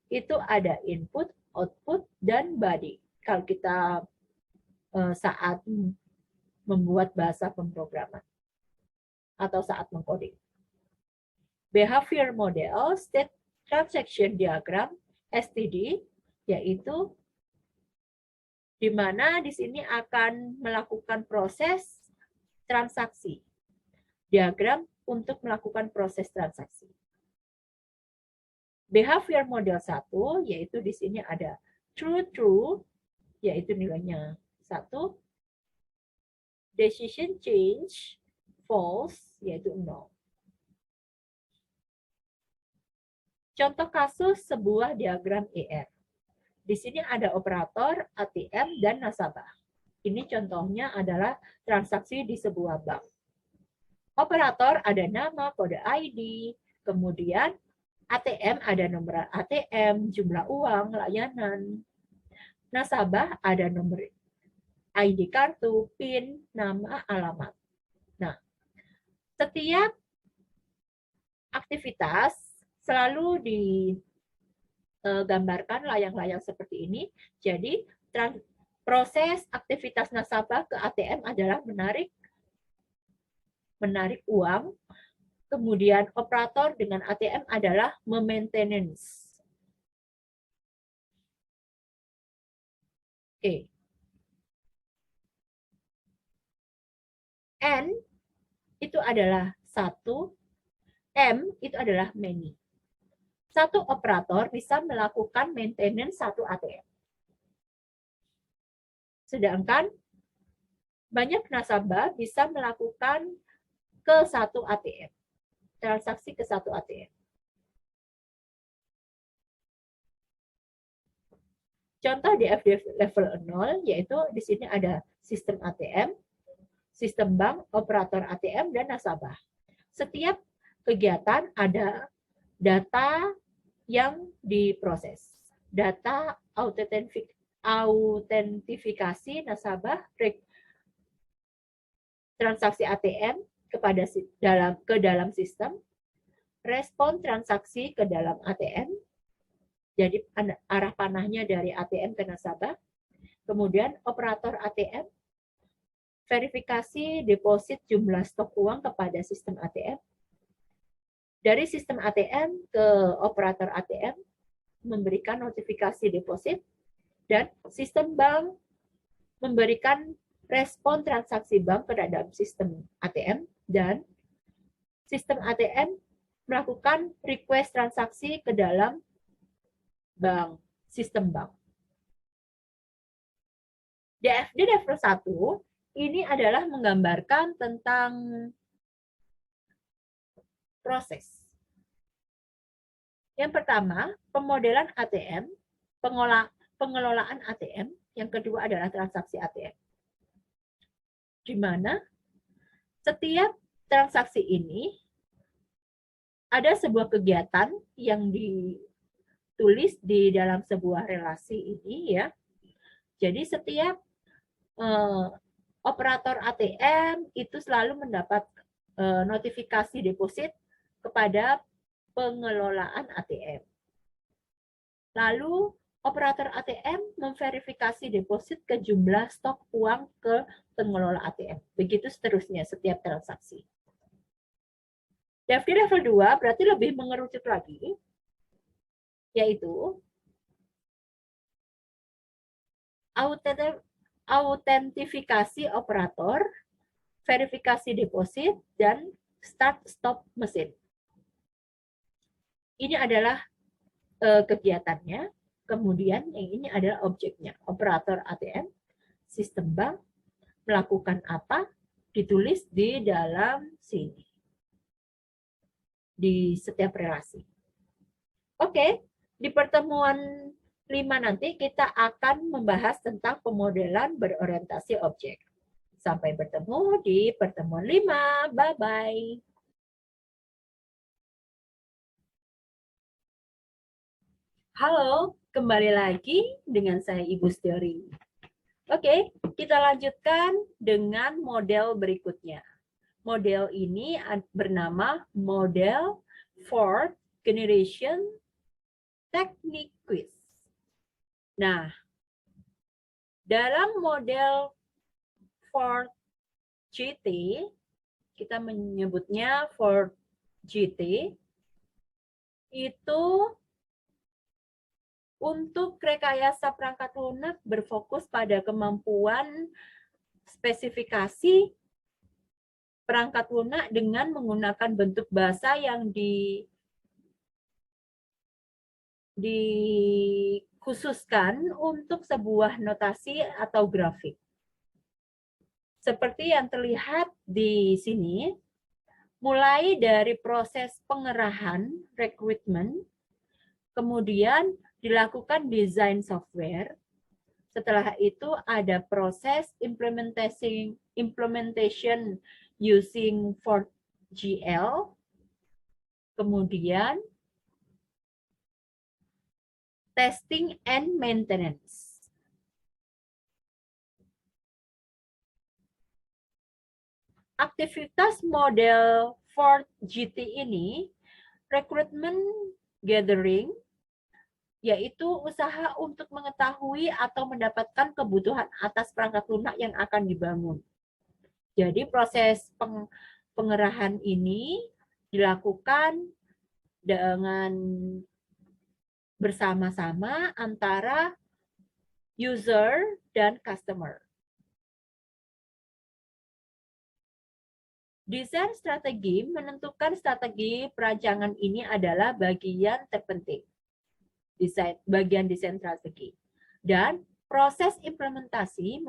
itu ada input, output, dan body. Kalau kita saat membuat bahasa pemrograman atau saat mengcoding. Behavior model, state transaction diagram, STD, yaitu di mana di sini akan melakukan proses transaksi. Diagram untuk melakukan proses transaksi. Behavior model 1, yaitu di sini ada true, yaitu nilainya 1. Decision change, false, yaitu 0. Contoh kasus sebuah diagram ER. Di sini ada operator, ATM, dan nasabah. Ini contohnya adalah transaksi di sebuah bank. Operator ada nama, kode ID, kemudian ATM ada nomor ATM, jumlah uang, layanan. Nasabah ada nomor ID kartu, PIN, nama, alamat. Nah, setiap aktivitas selalu digambarkan layang-layang seperti ini. Jadi, proses aktivitas nasabah ke ATM adalah menarik uang. Kemudian operator dengan ATM adalah maintenance. Oke. N itu adalah 1, M itu adalah many. Satu operator bisa melakukan maintenance satu ATM. Sedangkan banyak nasabah bisa melakukan ke satu ATM. Transaksi ke satu ATM. Contoh di FD level 0, yaitu di sini ada sistem ATM, sistem bank, operator ATM, dan nasabah. Setiap kegiatan ada data yang diproses. Data autentifikasi nasabah, transaksi ATM ke dalam sistem, respon transaksi ke dalam ATM, jadi arah panahnya dari ATM ke nasabah, kemudian operator ATM, verifikasi deposit jumlah stok uang kepada sistem ATM, dari sistem ATM ke operator ATM, memberikan notifikasi deposit, dan sistem bank memberikan respon transaksi bank ke dalam sistem ATM, dan sistem ATM melakukan request transaksi ke dalam bank, sistem bank. DFD level 1 ini adalah menggambarkan tentang proses. Yang pertama, pemodelan ATM, pengelolaan ATM. Yang kedua adalah transaksi ATM. Di mana setiap transaksi ini ada sebuah kegiatan yang ditulis di dalam sebuah relasi ini ya. Jadi setiap operator ATM itu selalu mendapat notifikasi deposit kepada pengelolaan ATM. Lalu operator ATM memverifikasi deposit ke jumlah stok uang ke pengelola ATM. Begitu seterusnya setiap transaksi. DFD level 2 berarti lebih mengerucut lagi, yaitu autentifikasi operator, verifikasi deposit, dan start-stop mesin. Ini adalah kegiatannya, kemudian yang ini adalah objeknya. Operator ATM, sistem bank, melakukan apa, ditulis di dalam sini. Di setiap relasi. Oke, di pertemuan 5 nanti kita akan membahas tentang pemodelan berorientasi objek. Sampai bertemu di pertemuan 5. Bye-bye. Halo, kembali lagi dengan saya Ibu Stiori. Oke, kita lanjutkan dengan model berikutnya. Model ini bernama model Fourth Generation Technique Quiz. Nah, dalam model Fourth GT, kita menyebutnya Fourth GT, itu untuk rekayasa perangkat lunak berfokus pada kemampuan spesifikasi perangkat lunak dengan menggunakan bentuk bahasa yang dikhususkan untuk sebuah notasi atau grafik. Seperti yang terlihat di sini, mulai dari proses pengerahan, recruitment, kemudian dilakukan desain software, setelah itu ada proses implementation using 4GL, kemudian testing and maintenance. Aktivitas model 4GT ini, recruitment gathering, yaitu usaha untuk mengetahui atau mendapatkan kebutuhan atas perangkat lunak yang akan dibangun. Jadi proses pengerahan ini dilakukan dengan bersama-sama antara user dan customer. Desain strategi menentukan strategi perancangan ini adalah bagian terpenting. Bagian desain strategi. Dan proses implementasi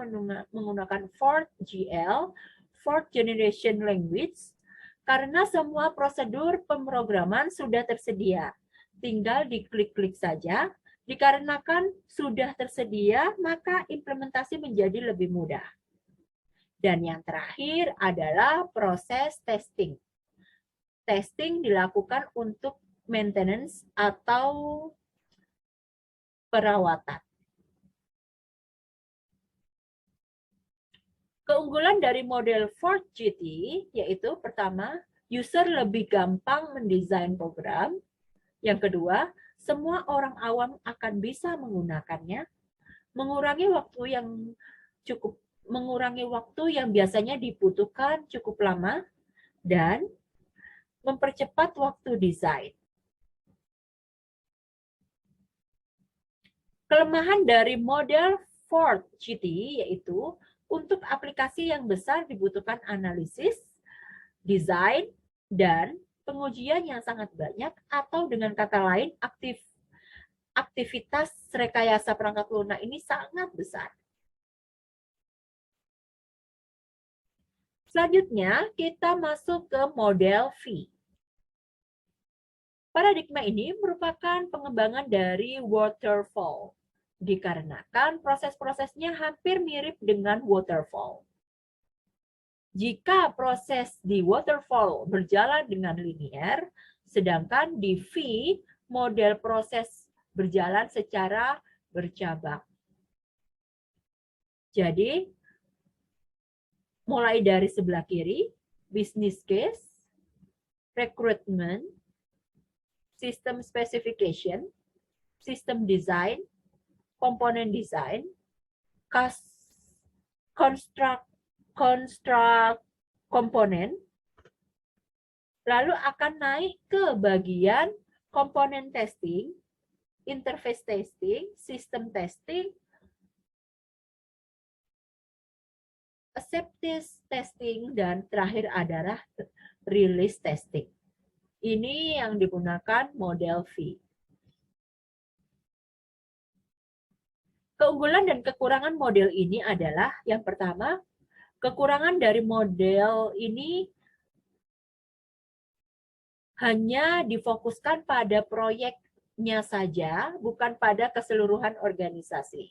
menggunakan 4GL, Fourth Generation Language, karena semua prosedur pemrograman sudah tersedia. Tinggal diklik-klik saja. Dikarenakan sudah tersedia, maka implementasi menjadi lebih mudah. Dan yang terakhir adalah proses testing. Testing dilakukan untuk maintenance atau perawatan. Keunggulan dari model 4GT yaitu pertama, user lebih gampang mendesain program. Yang kedua, semua orang awam akan bisa menggunakannya, mengurangi waktu yang biasanya dibutuhkan cukup lama, dan mempercepat waktu desain. Kelemahan dari model 4GT yaitu untuk aplikasi aplikasi yang besar dibutuhkan analisis, desain, dan pengujian yang sangat banyak, atau dengan kata lain, aktivitas rekayasa perangkat lunak ini sangat besar. Selanjutnya, kita masuk ke model V. Paradigma ini merupakan pengembangan dari waterfall, dikarenakan proses-prosesnya hampir mirip dengan waterfall. Jika proses di waterfall berjalan dengan linear, sedangkan di V, model proses berjalan secara bercabang. Jadi, mulai dari sebelah kiri, business case, recruitment, system specification, system design, component design, construct komponen, lalu akan naik ke bagian komponen testing, interface testing, system testing, acceptance testing, dan terakhir adalah release testing. Ini yang digunakan model V. Keunggulan dan kekurangan model ini adalah, yang pertama, kekurangan dari model ini hanya difokuskan pada proyeknya saja, bukan pada keseluruhan organisasi.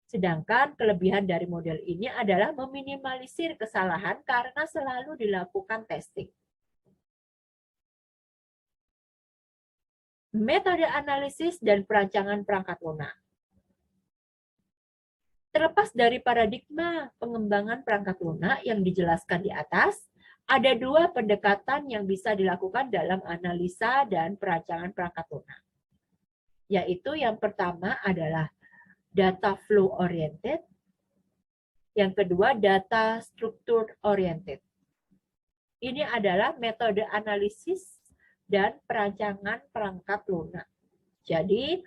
Sedangkan kelebihan dari model ini adalah meminimalisir kesalahan karena selalu dilakukan testing. Metode analisis dan perancangan perangkat lunak. Terlepas dari paradigma pengembangan perangkat lunak yang dijelaskan di atas, ada dua pendekatan yang bisa dilakukan dalam analisa dan perancangan perangkat lunak. Yaitu yang pertama adalah data flow oriented, yang kedua data structure oriented. Ini adalah metode analisis dan perancangan perangkat lunak. Jadi,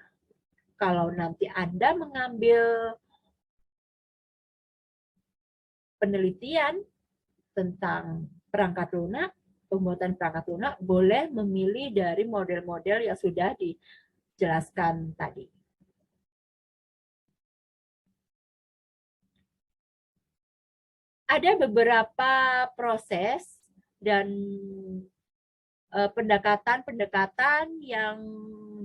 kalau nanti Anda mengambil penelitian tentang perangkat lunak, pembuatan perangkat lunak, boleh memilih dari model-model yang sudah dijelaskan tadi. Ada beberapa proses dan pendekatan-pendekatan yang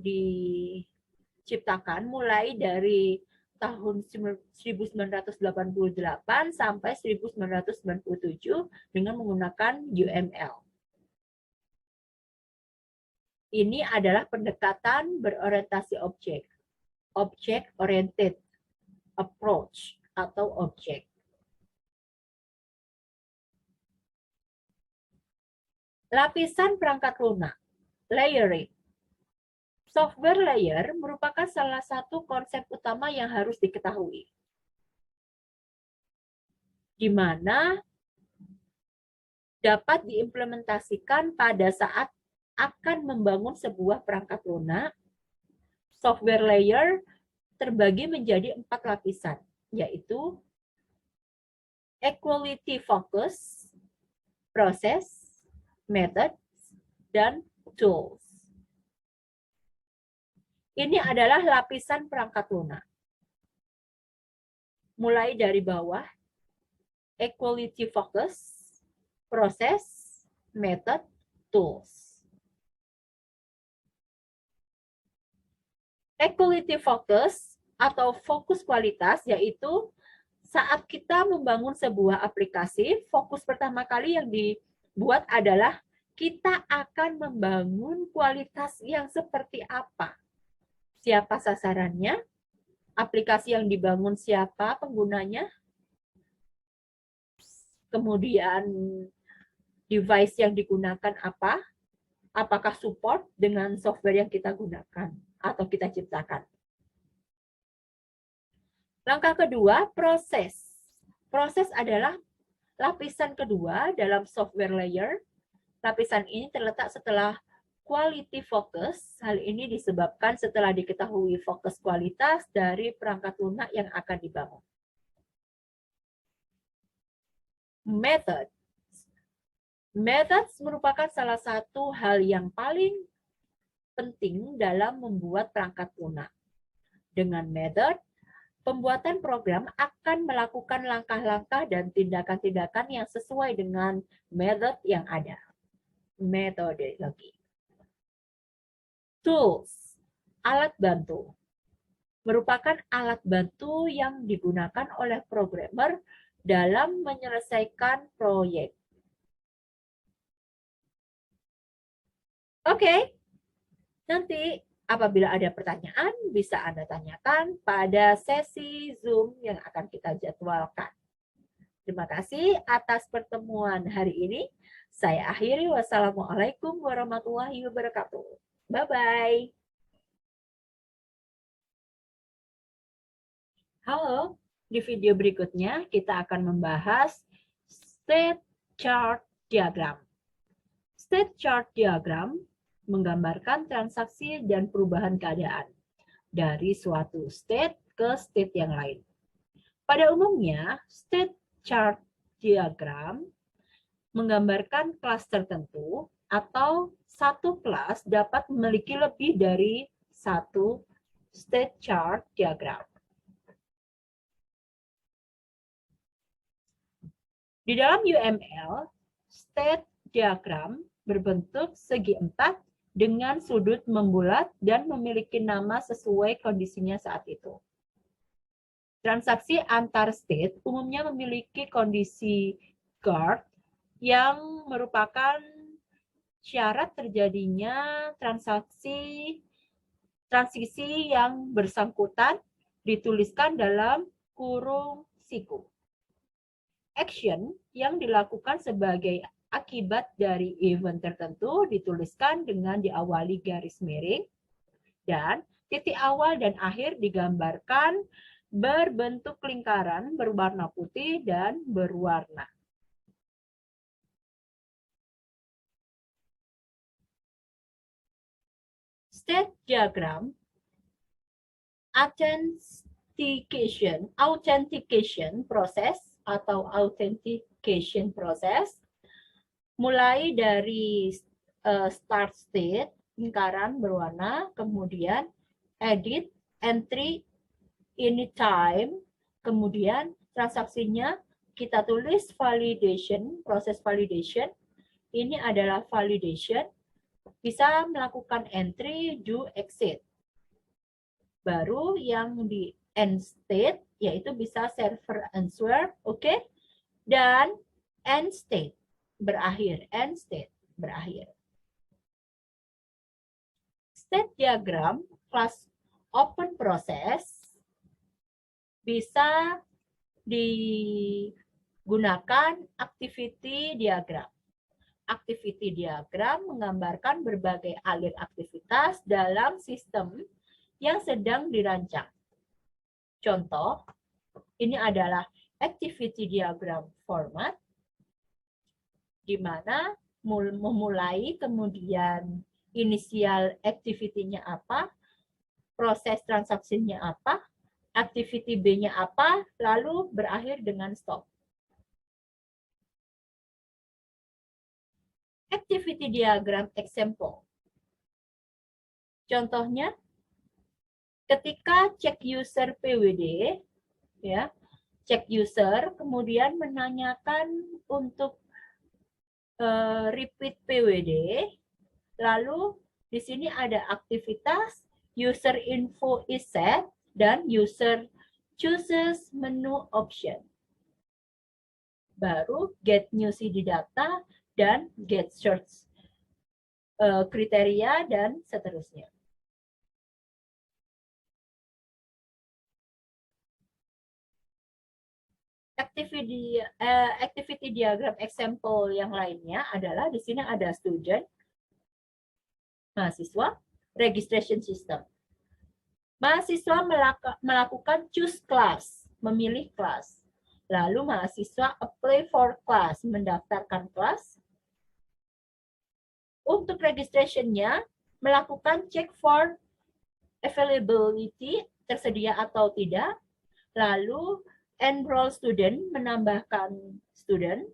diciptakan mulai dari tahun 1988 sampai 1997 dengan menggunakan UML. Ini adalah pendekatan berorientasi objek, object oriented approach atau objek. Lapisan perangkat lunak, layering. Software layer merupakan salah satu konsep utama yang harus diketahui, di mana dapat diimplementasikan pada saat akan membangun sebuah perangkat lunak. Software layer terbagi menjadi 4 lapisan, yaitu equality focus, process, method, dan tools. Ini adalah lapisan perangkat lunak. Mulai dari bawah, equality focus, process, method, tools. Equality focus atau fokus kualitas yaitu saat kita membangun sebuah aplikasi, fokus pertama kali yang dibuat adalah kita akan membangun kualitas yang seperti apa. Siapa sasarannya, aplikasi yang dibangun siapa penggunanya, kemudian device yang digunakan apa, apakah support dengan software yang kita gunakan atau kita ciptakan. Langkah kedua, proses. Proses adalah lapisan kedua dalam software layer. Lapisan ini terletak setelah quality focus. Hal ini disebabkan setelah diketahui fokus kualitas dari perangkat lunak yang akan dibangun. Method. Methods merupakan salah satu hal yang paling penting dalam membuat perangkat lunak. Dengan method, pembuatan program akan melakukan langkah-langkah dan tindakan-tindakan yang sesuai dengan method yang ada. Metodologi. Tools, alat bantu, merupakan alat bantu yang digunakan oleh programmer dalam menyelesaikan proyek. Oke, nanti apabila ada pertanyaan, bisa Anda tanyakan pada sesi Zoom yang akan kita jadwalkan. Terima kasih atas pertemuan hari ini. Saya akhiri. Wassalamualaikum warahmatullahi wabarakatuh. Bye-bye. Halo, di video berikutnya kita akan membahas state chart diagram. State chart diagram menggambarkan transaksi dan perubahan keadaan dari suatu state ke state yang lain. Pada umumnya, state chart diagram menggambarkan kelas tertentu atau satu kelas dapat memiliki lebih dari satu state chart diagram. Di dalam UML, state diagram berbentuk segi empat dengan sudut membulat dan memiliki nama sesuai kondisinya saat itu. Transaksi antar state umumnya memiliki kondisi guard yang merupakan syarat terjadinya transisi yang bersangkutan dituliskan dalam kurung siku. Action yang dilakukan sebagai akibat dari event tertentu dituliskan dengan diawali garis miring, dan titik awal dan akhir digambarkan berbentuk lingkaran berwarna putih dan berwarna. State diagram authentication proses atau authentication proses mulai dari start state lingkaran berwarna, kemudian edit entry anytime, kemudian transaksinya kita tulis validation, proses validation. Ini adalah validation, bisa melakukan entry do exit. Baru yang di end state yaitu bisa server answer, oke? Dan end state berakhir, end state berakhir. State diagram kelas open process bisa digunakan activity diagram. Activity diagram menggambarkan berbagai alir aktivitas dalam sistem yang sedang dirancang. Contoh, ini adalah activity diagram format, di mana memulai, kemudian inisial activity-nya apa, proses transaksinya apa, activity B-nya apa, lalu berakhir dengan stop. Activity diagram example. Contohnya, ketika cek user PWD, ya, cek user kemudian menanyakan untuk repeat PWD, lalu di sini ada aktivitas user info is set dan user chooses menu option. Baru get new CD data dan get search kriteria dan seterusnya. Activity diagram example yang lainnya adalah di sini ada student, mahasiswa, registration system. Mahasiswa melakukan choose class, memilih kelas. Lalu mahasiswa apply for class, mendaftarkan kelas. Untuk registration-nya, melakukan check for availability, tersedia atau tidak. Lalu enroll student, menambahkan student.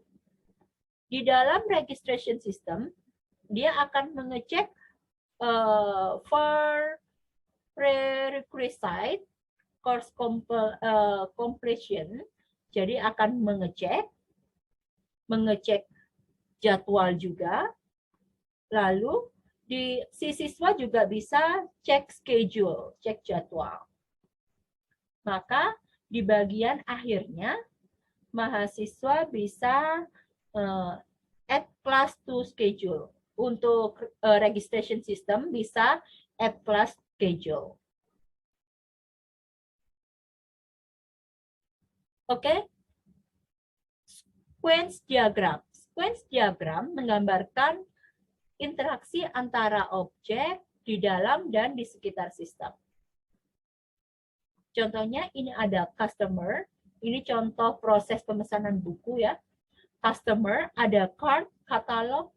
Di dalam registration system, dia akan mengecek for prerequisite course completion. Jadi akan mengecek jadwal juga. Lalu si siswa juga bisa cek schedule, cek jadwal. Maka di bagian akhirnya mahasiswa bisa add class to schedule. Untuk registration system bisa add class schedule. Oke. Sequence diagram. Sequence diagram menggambarkan interaksi antara objek di dalam dan di sekitar sistem. Contohnya ini ada customer. Ini contoh proses pemesanan buku ya. Customer, ada card, katalog,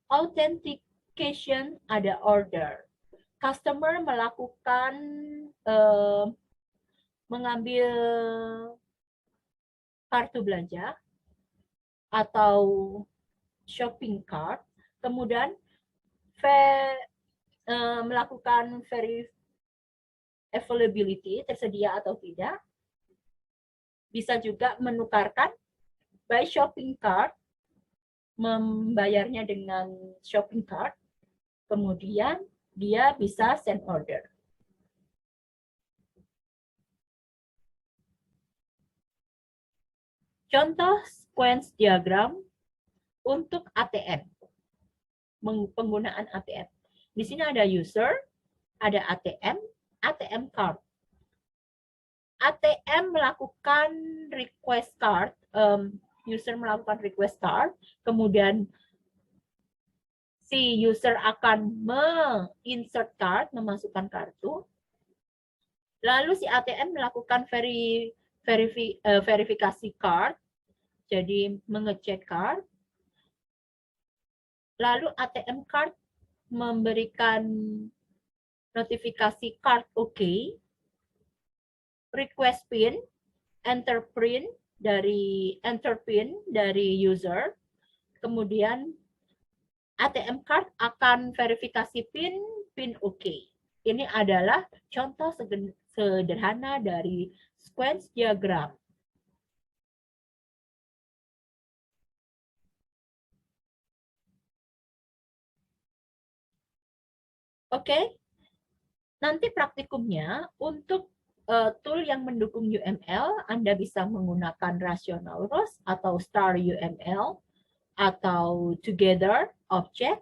authentication, ada order. Customer melakukan mengambil kartu belanja atau shopping cart, kemudian melakukan availability, tersedia atau tidak. Bisa juga menukarkan by shopping cart, membayarnya dengan shopping cart, kemudian dia bisa send order. Contoh sequence diagram untuk ATM, penggunaan ATM. Di sini ada user, ada ATM, ATM card. ATM melakukan request card, user melakukan request card, kemudian si user akan insert card, memasukkan kartu, lalu si ATM melakukan verifikasi card, jadi mengecek card, lalu ATM card memberikan notifikasi card OK, request PIN, enter PIN dari user, kemudian ATM card akan verifikasi PIN OK. Ini adalah contoh sederhana dari sequence diagram. Oke, nanti praktikumnya untuk tool yang mendukung UML, Anda bisa menggunakan Rational Rose atau Star UML, atau Together Object,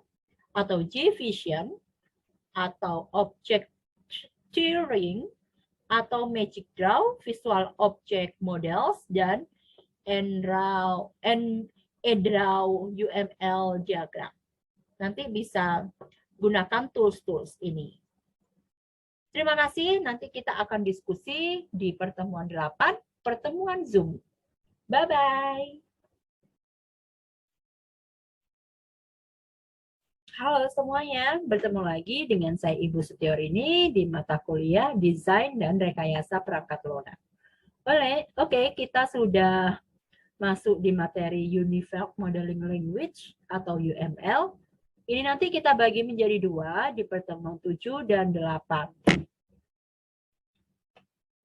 atau JVision, atau Object Steering, atau Magic Draw, Visual Object Models, dan EDRAW UML Diagram. Nanti bisa gunakan tools-tools ini. Terima kasih, nanti kita akan diskusi di pertemuan 8, pertemuan Zoom. Bye-bye. Halo semuanya, bertemu lagi dengan saya Ibu Setiorini di mata kuliah Desain dan Rekayasa Perangkat Lunak. Oke, kita sudah masuk di materi Unified Modeling Language atau UML. Ini nanti kita bagi menjadi 2 di pertemuan 7 dan 8.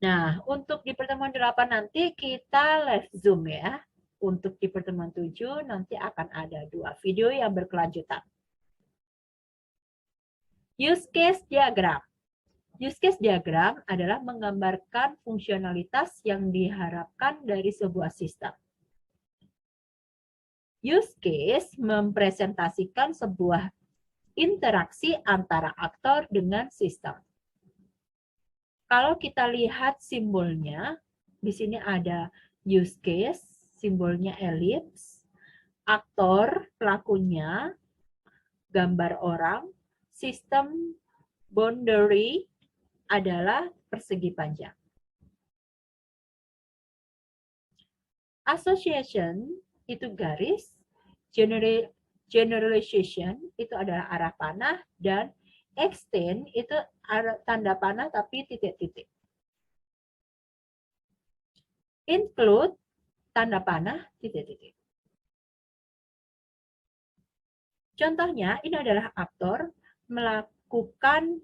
Nah, untuk di pertemuan 8 nanti kita live Zoom ya. Untuk di pertemuan 7 nanti akan ada 2 video yang berkelanjutan. Use case diagram. Use case diagram adalah menggambarkan fungsionalitas yang diharapkan dari sebuah sistem. Use case mempresentasikan sebuah interaksi antara aktor dengan sistem. Kalau kita lihat simbolnya, di sini ada use case, simbolnya elips, aktor, pelakunya, gambar orang, sistem boundary adalah persegi panjang. Association itu garis, generalization itu adalah arah panah, dan extend itu tanda panah tapi titik-titik. include tanda panah titik-titik. Contohnya, ini adalah aktor melakukan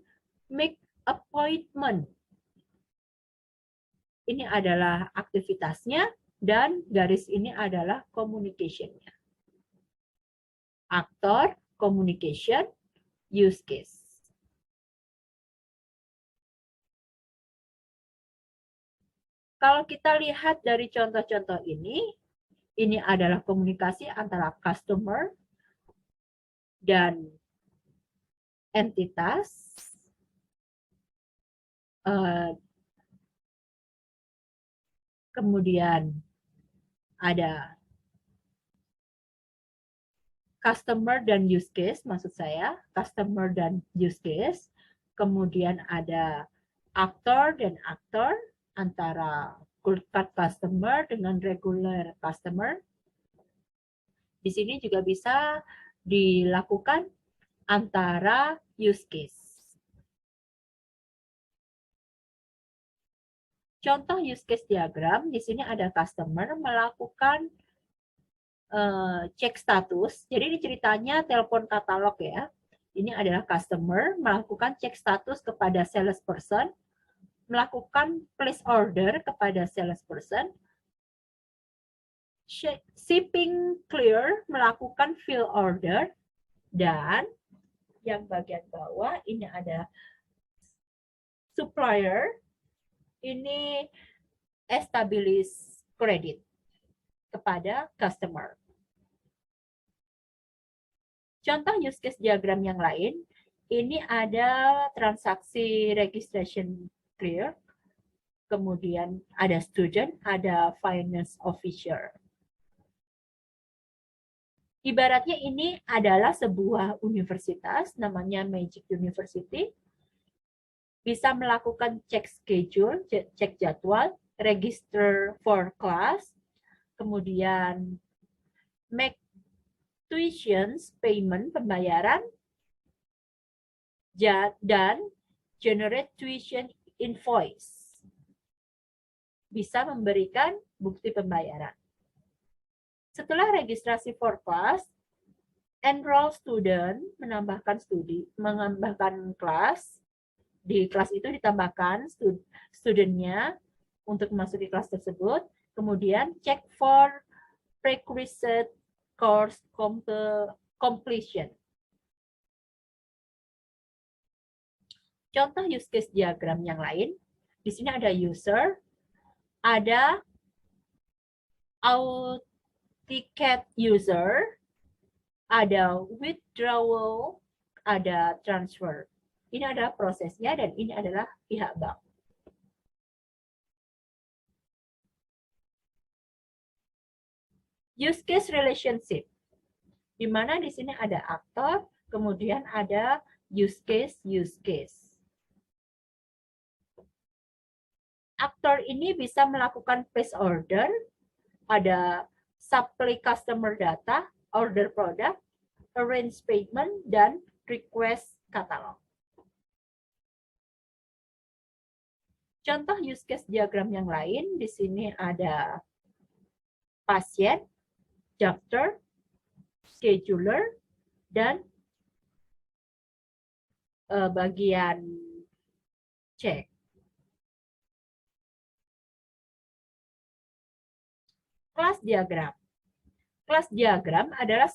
make appointment. Ini adalah aktivitasnya dan garis ini adalah communication-nya. Aktor, communication, use case. Kalau kita lihat dari contoh-contoh ini adalah komunikasi antara customer dan entitas, kemudian ada customer dan use case, maksud saya customer dan use case, kemudian ada aktor dan aktor antara cold card customer dengan regular customer. Di sini juga bisa dilakukan antara use case. Contoh use case diagram, di sini ada customer melakukan cek status. Jadi ini ceritanya telepon katalog ya. Ini adalah customer melakukan cek status kepada salesperson, melakukan place order kepada salesperson, shipping clear melakukan fill order, dan yang bagian bawah ini ada supplier, ini establish credit kepada customer. Contoh use case diagram yang lain, ini ada transaksi registration clear, kemudian ada student, ada finance officer. Ibaratnya ini adalah sebuah universitas, namanya Magic University, bisa melakukan cek schedule, cek jadwal, register for class, kemudian make tuitions, payment, pembayaran, dan generate tuition invoice. Bisa memberikan bukti pembayaran. Setelah registrasi for class, enroll student menambahkan kelas. Di kelas itu ditambahkan studentnya untuk memasuki kelas tersebut. Kemudian check for prerequisite course completion. Contoh use case diagram yang lain. Di sini ada user, ada authenticate user, ada withdrawal, ada transfer. Ini adalah prosesnya dan ini adalah pihak bank. Use case relationship, di mana di sini ada aktor, kemudian ada use case. Aktor ini bisa melakukan place order, ada supply customer data, order product, arrange payment, dan request catalog. Contoh use case diagram yang lain, di sini ada pasien, doctor, scheduler, dan bagian cek. Kelas diagram. Kelas diagram adalah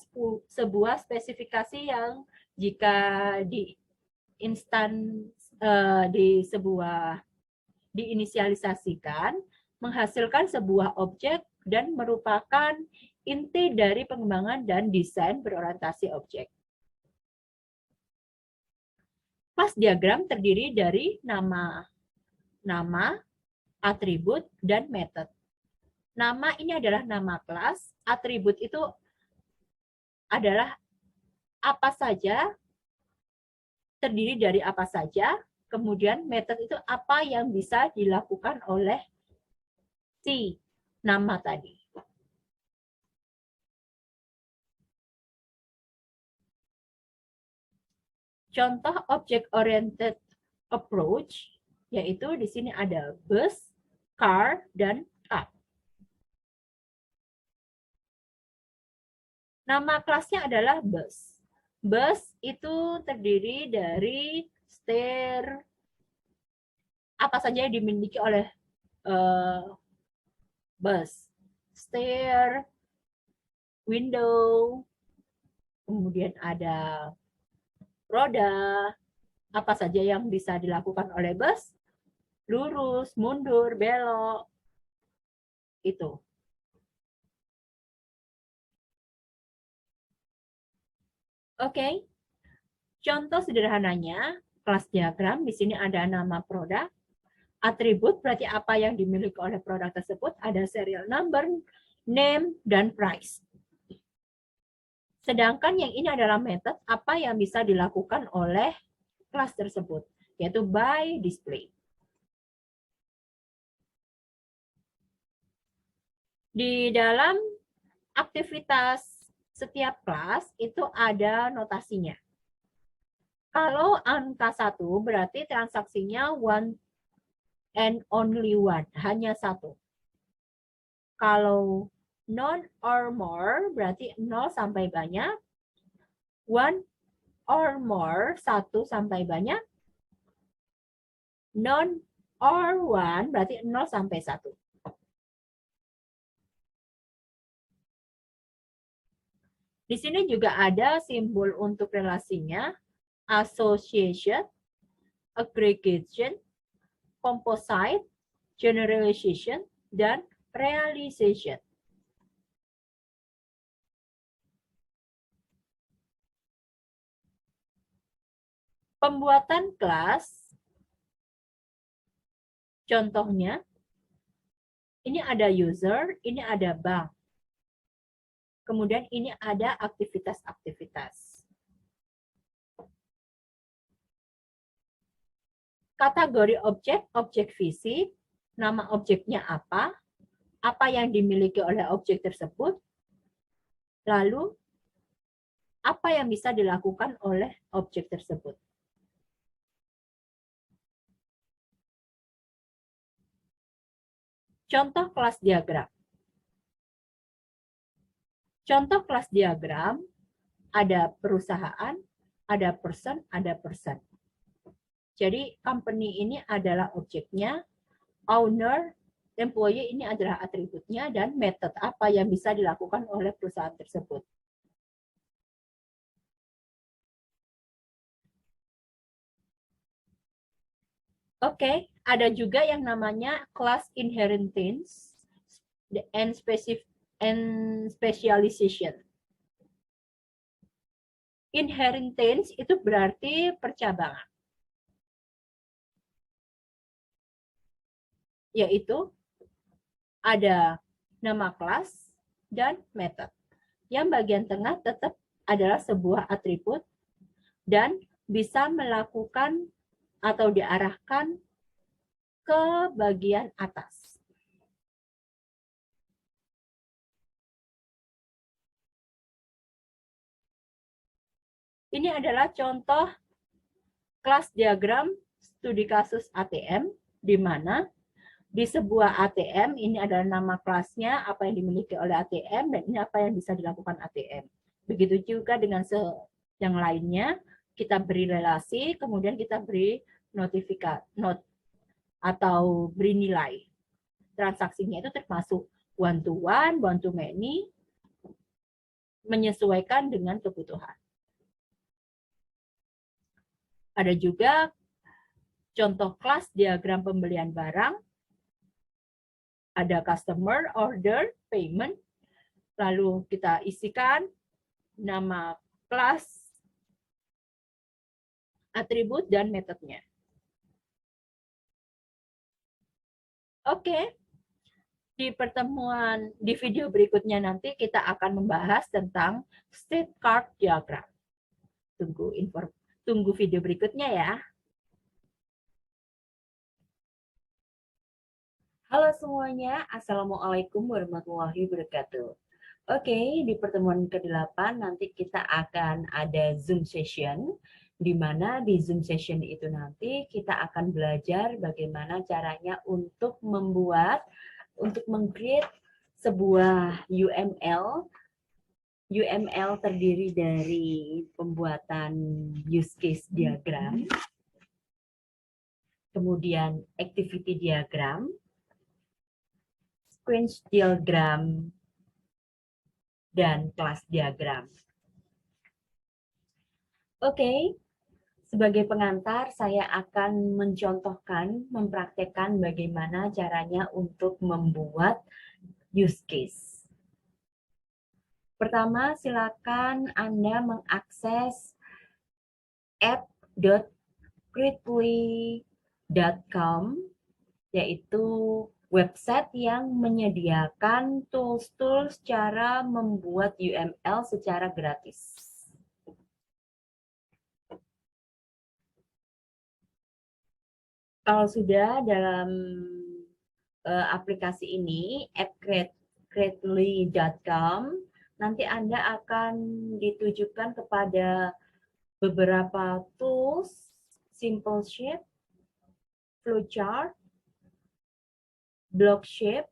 sebuah spesifikasi yang jika diinisialisasikan menghasilkan sebuah objek dan merupakan inti dari pengembangan dan desain berorientasi objek. Kelas diagram terdiri dari nama, atribut, dan method. Nama ini adalah nama kelas, atribut itu adalah apa saja, terdiri dari apa saja, kemudian method itu apa yang bisa dilakukan oleh si nama tadi. Contoh object-oriented approach, yaitu di sini ada bus, car, dan truck. Nama kelasnya adalah bus. Bus itu terdiri dari stair, apa saja yang dimiliki oleh bus. Stair, window, kemudian ada roda, apa saja yang bisa dilakukan oleh bus, lurus, mundur, belok, itu. Oke, contoh sederhananya, kelas diagram, di sini ada nama produk, atribut berarti apa yang dimiliki oleh produk tersebut, ada serial number, name, dan price. Sedangkan yang ini adalah method, apa yang bisa dilakukan oleh kelas tersebut, yaitu by display. Di dalam aktivitas setiap kelas itu ada notasinya. Kalau angka 1 berarti transaksinya one and only one, hanya satu. Kalau none or more berarti 0 sampai banyak, one or more, 1 sampai banyak, none or one berarti 0 sampai 1. Di sini juga ada simbol untuk relasinya, association, aggregation, composite, generalization, dan realization. Pembuatan kelas, contohnya, ini ada user, ini ada bank. Kemudian ini ada aktivitas-aktivitas. Kategori objek, objek fisik, nama objeknya apa yang dimiliki oleh objek tersebut, lalu apa yang bisa dilakukan oleh objek tersebut. Contoh kelas diagram. Contoh kelas diagram, ada perusahaan, ada person, ada person. Jadi company ini adalah objeknya, owner, employee ini adalah atributnya, dan method apa yang bisa dilakukan oleh perusahaan tersebut. Oke, ada juga yang namanya class inheritance and specialization. Inheritance itu berarti percabangan, yaitu ada nama kelas dan method. Yang bagian tengah tetap adalah sebuah atribut dan bisa melakukan atau diarahkan ke bagian atas. Ini adalah contoh kelas diagram studi kasus ATM, di mana di sebuah ATM ini adalah nama kelasnya, apa yang dimiliki oleh ATM, dan ini apa yang bisa dilakukan ATM. Begitu juga dengan yang lainnya, kita beri relasi, kemudian kita beri atau beri nilai. Transaksinya itu termasuk one to many, menyesuaikan dengan kebutuhan. Ada juga contoh kelas diagram pembelian barang, ada customer, order, payment, lalu kita isikan nama kelas, atribut, dan metodenya. Oke, di video berikutnya nanti kita akan membahas tentang state card diagram. Tunggu video berikutnya ya. Halo semuanya, Assalamualaikum warahmatullahi wabarakatuh. Oke, di pertemuan ke-8 nanti kita akan ada Zoom session, di mana di Zoom session itu nanti kita akan belajar bagaimana caranya untuk meng-create sebuah UML UML terdiri dari pembuatan use case diagram, kemudian activity diagram, sequence diagram, dan class diagram. Oke, sebagai pengantar saya akan mencontohkan, mempraktekkan bagaimana caranya untuk membuat use case. Pertama, silakan Anda mengakses app.gridly.com, yaitu website yang menyediakan tools-tools cara membuat UML secara gratis. Kalau sudah dalam aplikasi ini, app.gridly.com, nanti Anda akan ditujukan kepada beberapa tools, simple shape, flowchart, block shape,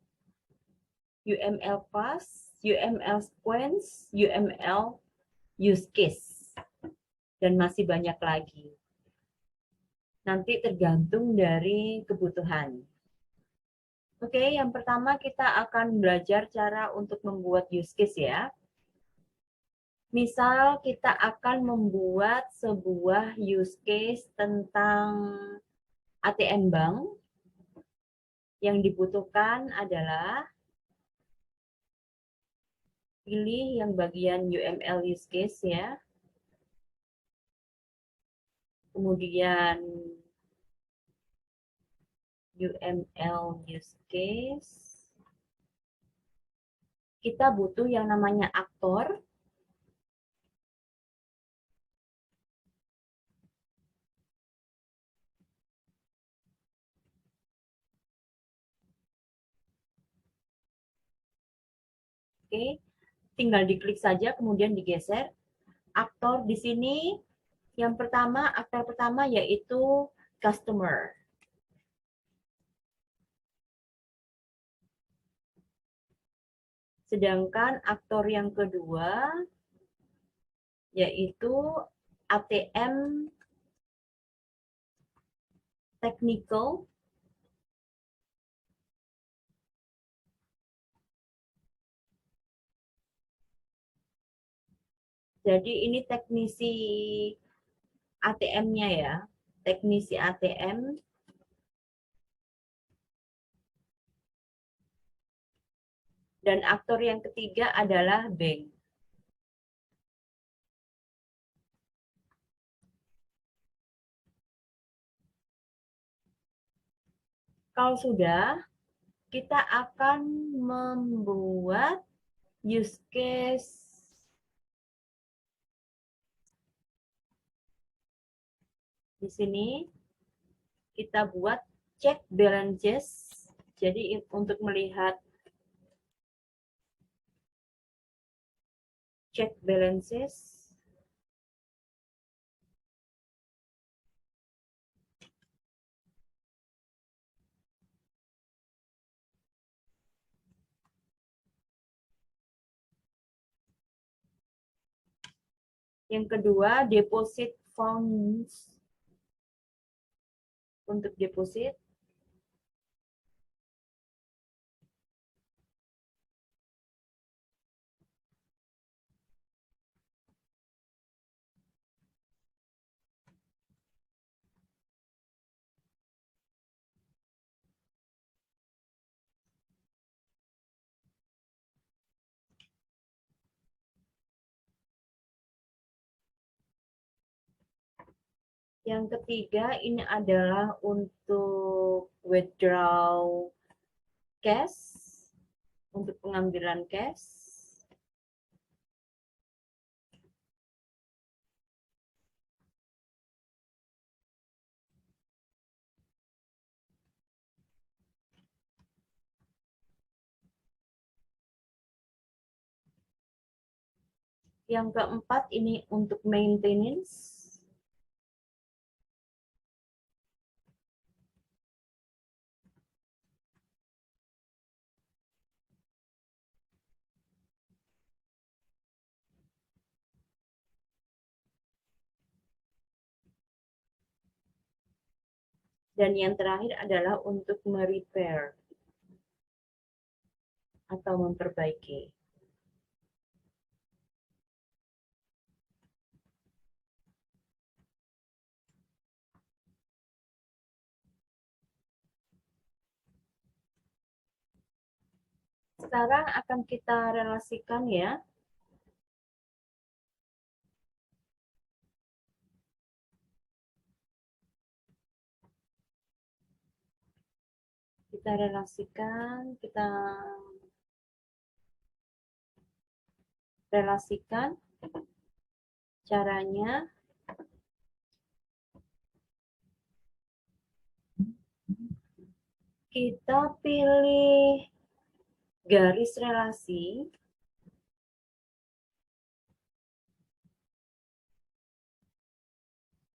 UML class, UML sequence, UML use case, dan masih banyak lagi. Nanti tergantung dari kebutuhan. Oke, yang pertama kita akan belajar cara untuk membuat use case ya. Misal kita akan membuat sebuah use case tentang ATM bank. Yang dibutuhkan adalah pilih yang bagian UML use case ya. Kemudian UML use case. Kita butuh yang namanya aktor. Oke, tinggal diklik saja kemudian digeser. Aktor di sini yang pertama, aktor pertama yaitu customer. Sedangkan aktor yang kedua yaitu ATM technical. Jadi ini teknisi ATM-nya ya, teknisi ATM. Dan aktor yang ketiga adalah bank. Kalau sudah, kita akan membuat use case di sini. Kita buat check balances. Jadi untuk melihat check balances. Yang kedua, deposit funds. Untuk deposit. Yang ketiga, ini adalah untuk withdraw cash, untuk pengambilan cash. Yang keempat, ini untuk maintenance. Dan yang terakhir adalah untuk merepair atau memperbaiki. Sekarang akan kita relasikan ya. Kita relasikan caranya. Kita pilih garis relasi.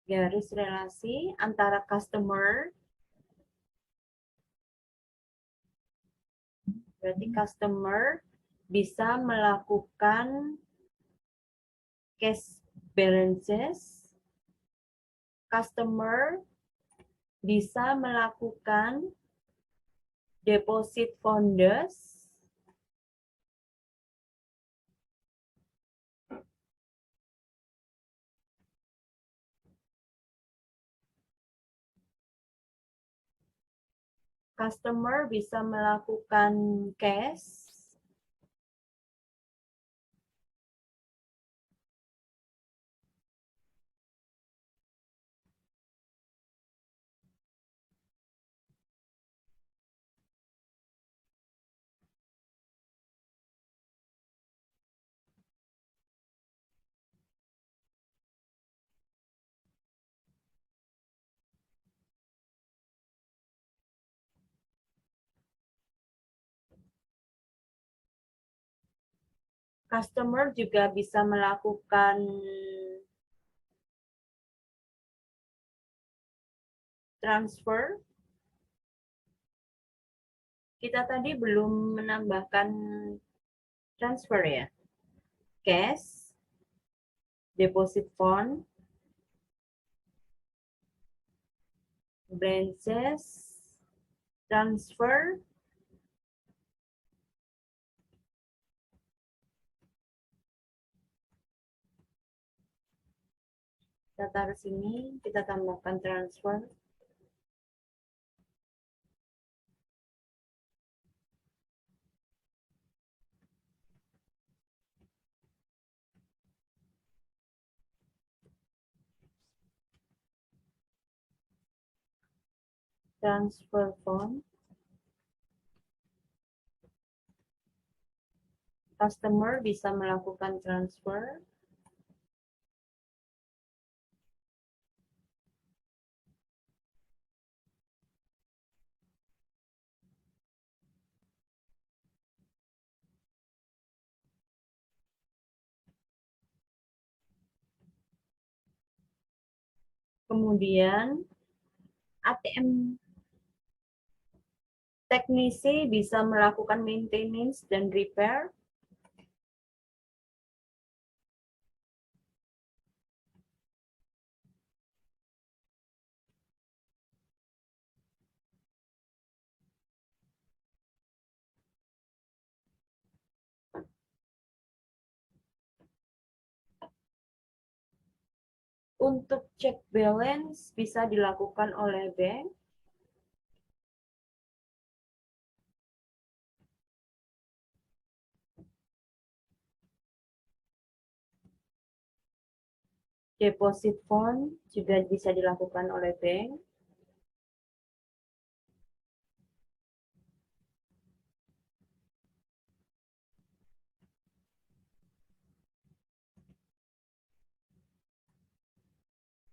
Garis relasi antara customer, berarti customer bisa melakukan cash balances, customer bisa melakukan deposit funds, customer bisa melakukan cash, customer juga bisa melakukan transfer. Kita tadi belum menambahkan transfer ya. Cash, deposit fund, branches, transfer, kita taruh sini, kita tambahkan transfer. Transfer fund. Customer bisa melakukan transfer. Kemudian ATM teknisi bisa melakukan maintenance dan repair. Untuk check balance bisa dilakukan oleh bank. Deposit fund juga bisa dilakukan oleh bank.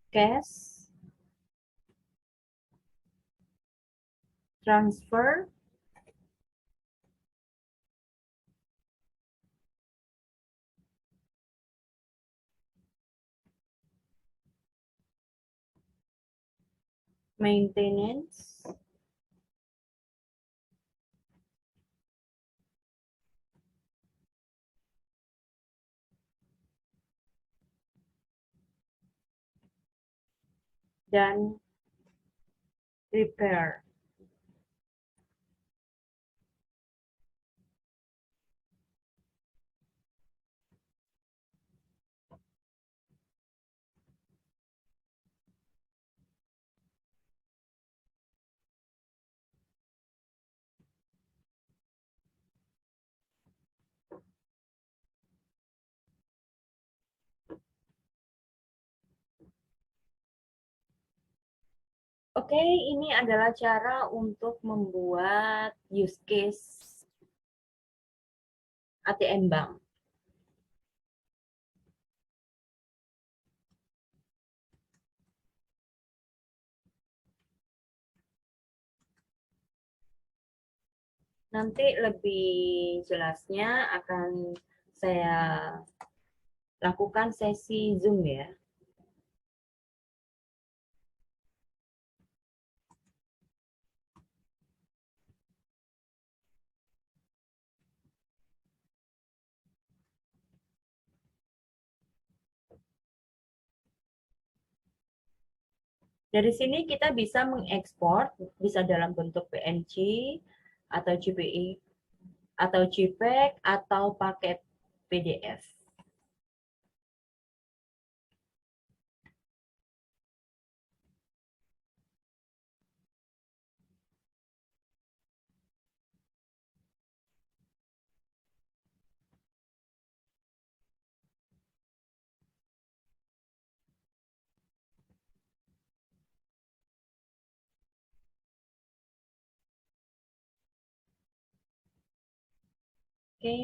Cash, transfer, maintenance, dan repair. Oke, ini adalah cara untuk membuat use case ATM Bank. Nanti lebih jelasnya akan saya lakukan sesi Zoom ya. Dari sini kita bisa mengekspor, bisa dalam bentuk PNG atau JPI atau JPEG atau paket PDF. Oke,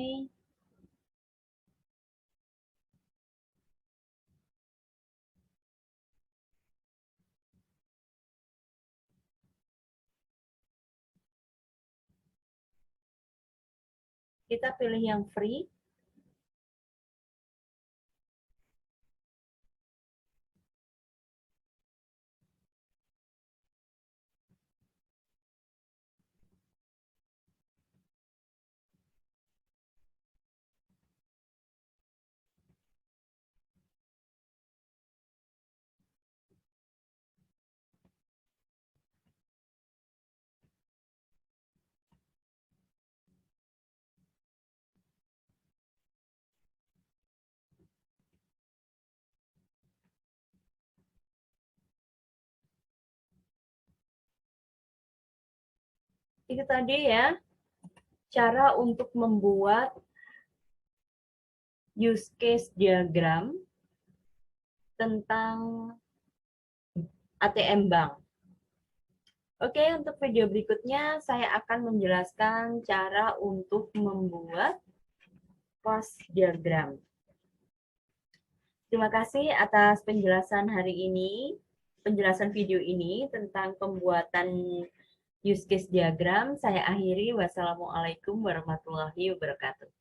kita pilih yang free. Itu tadi ya, cara untuk membuat use case diagram tentang ATM Bank. Oke, untuk video berikutnya saya akan menjelaskan cara untuk membuat class diagram. Terima kasih atas penjelasan hari ini, penjelasan video ini tentang pembuatan use case diagram. Saya akhiri. Wassalamualaikum warahmatullahi wabarakatuh.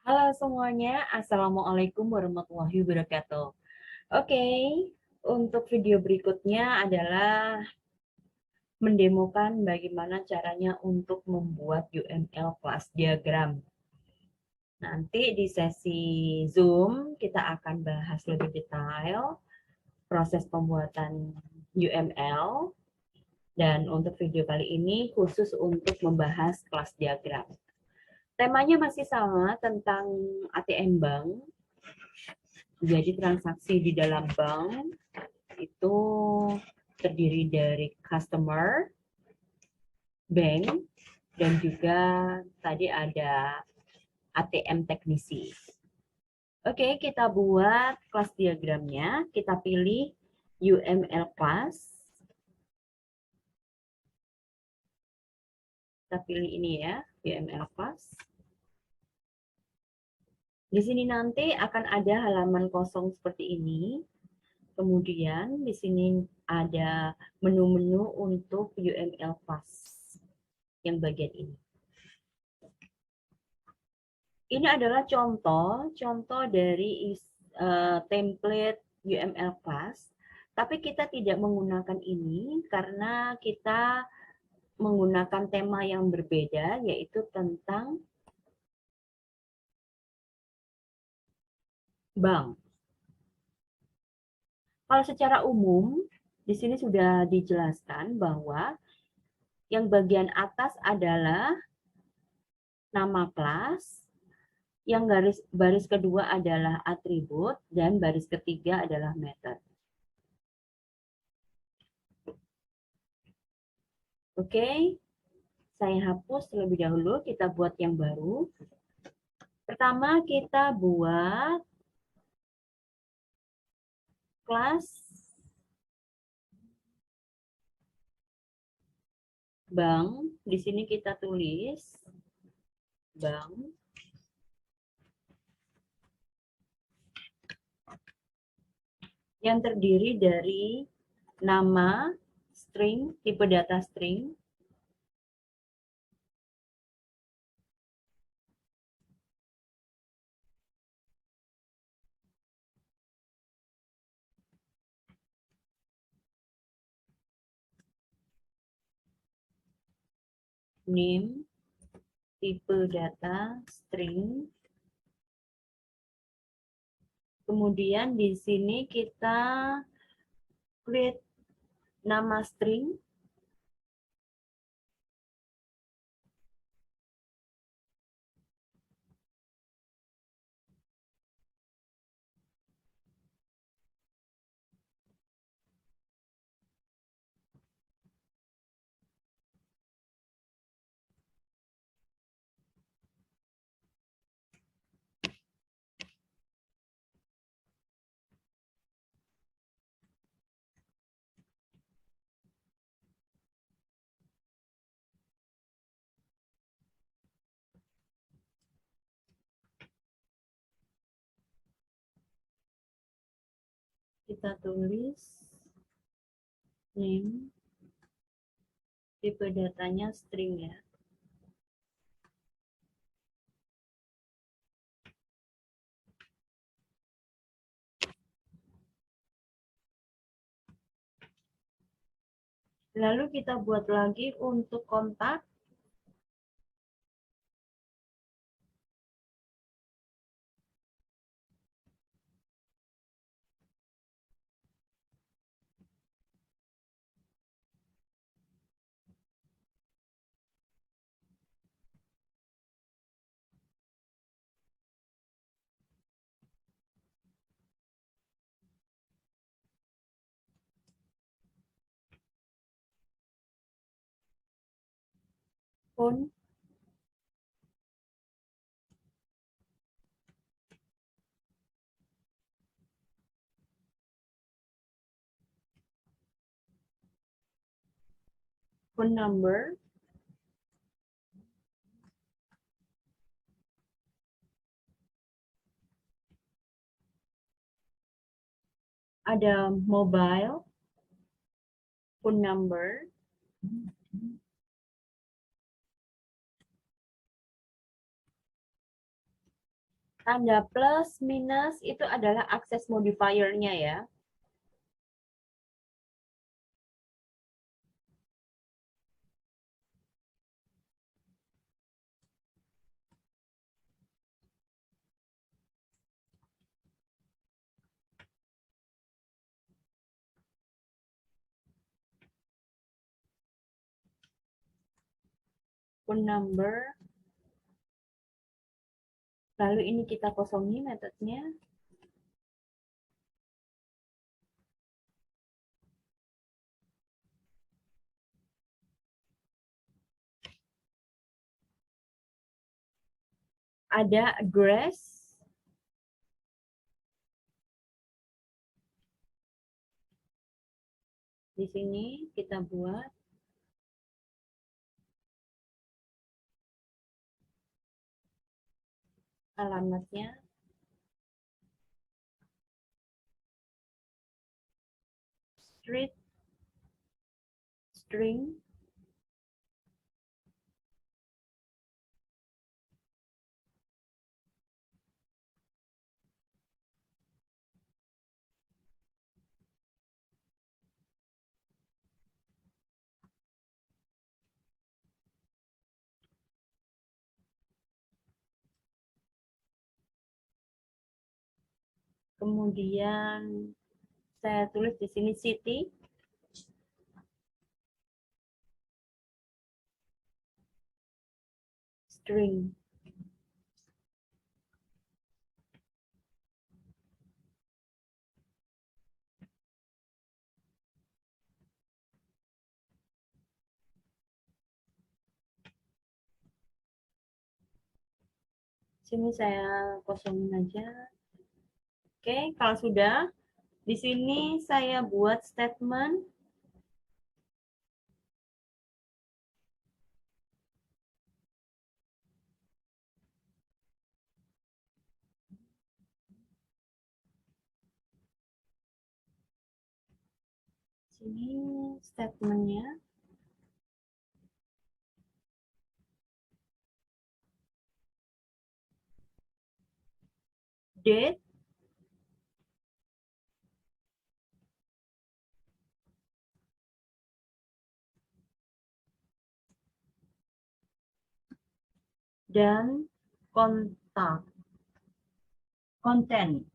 Halo semuanya, Assalamualaikum warahmatullahi wabarakatuh. Oke, untuk video berikutnya adalah mendemokan bagaimana caranya untuk membuat UML class diagram. Nanti di sesi Zoom kita akan bahas lebih detail proses pembuatan UML, dan untuk video kali ini khusus untuk membahas kelas diagram. Temanya masih sama tentang ATM Bank. Jadi transaksi di dalam bank itu terdiri dari customer, bank, dan juga tadi ada ATM teknisi. Oke, kita buat kelas diagramnya. Kita pilih UML class. Kita pilih ini ya, UML class. Di sini nanti akan ada halaman kosong seperti ini. Kemudian di sini ada menu-menu untuk UML class yang bagian ini. Ini adalah contoh dari template UML class, tapi kita tidak menggunakan ini karena kita menggunakan tema yang berbeda, yaitu tentang bank. Kalau secara umum, di sini sudah dijelaskan bahwa yang bagian atas adalah nama kelas, yang baris kedua adalah atribut, dan baris ketiga adalah method. Oke, saya hapus terlebih dahulu, kita buat yang baru. Pertama, kita buat kelas bank. Di sini kita tulis bank. Yang terdiri dari nama, string, tipe data string, name, tipe data string. Kemudian di sini kita create nama string, kita tulis name, tipe datanya string ya. Lalu kita buat lagi untuk kontak. Phone, phone number, ada mobile, phone number, tanda plus minus itu adalah access modifier-nya ya. Phone number. Lalu ini kita kosongi metodenya. Ada address. Di sini kita buat alamatnya. Street, string, kemudian Saya tulis di sini city. String. Sini saya kosongin aja. Oke, kalau sudah, di sini saya buat statement. Sini statementnya. Date. Dan kontak. Konten.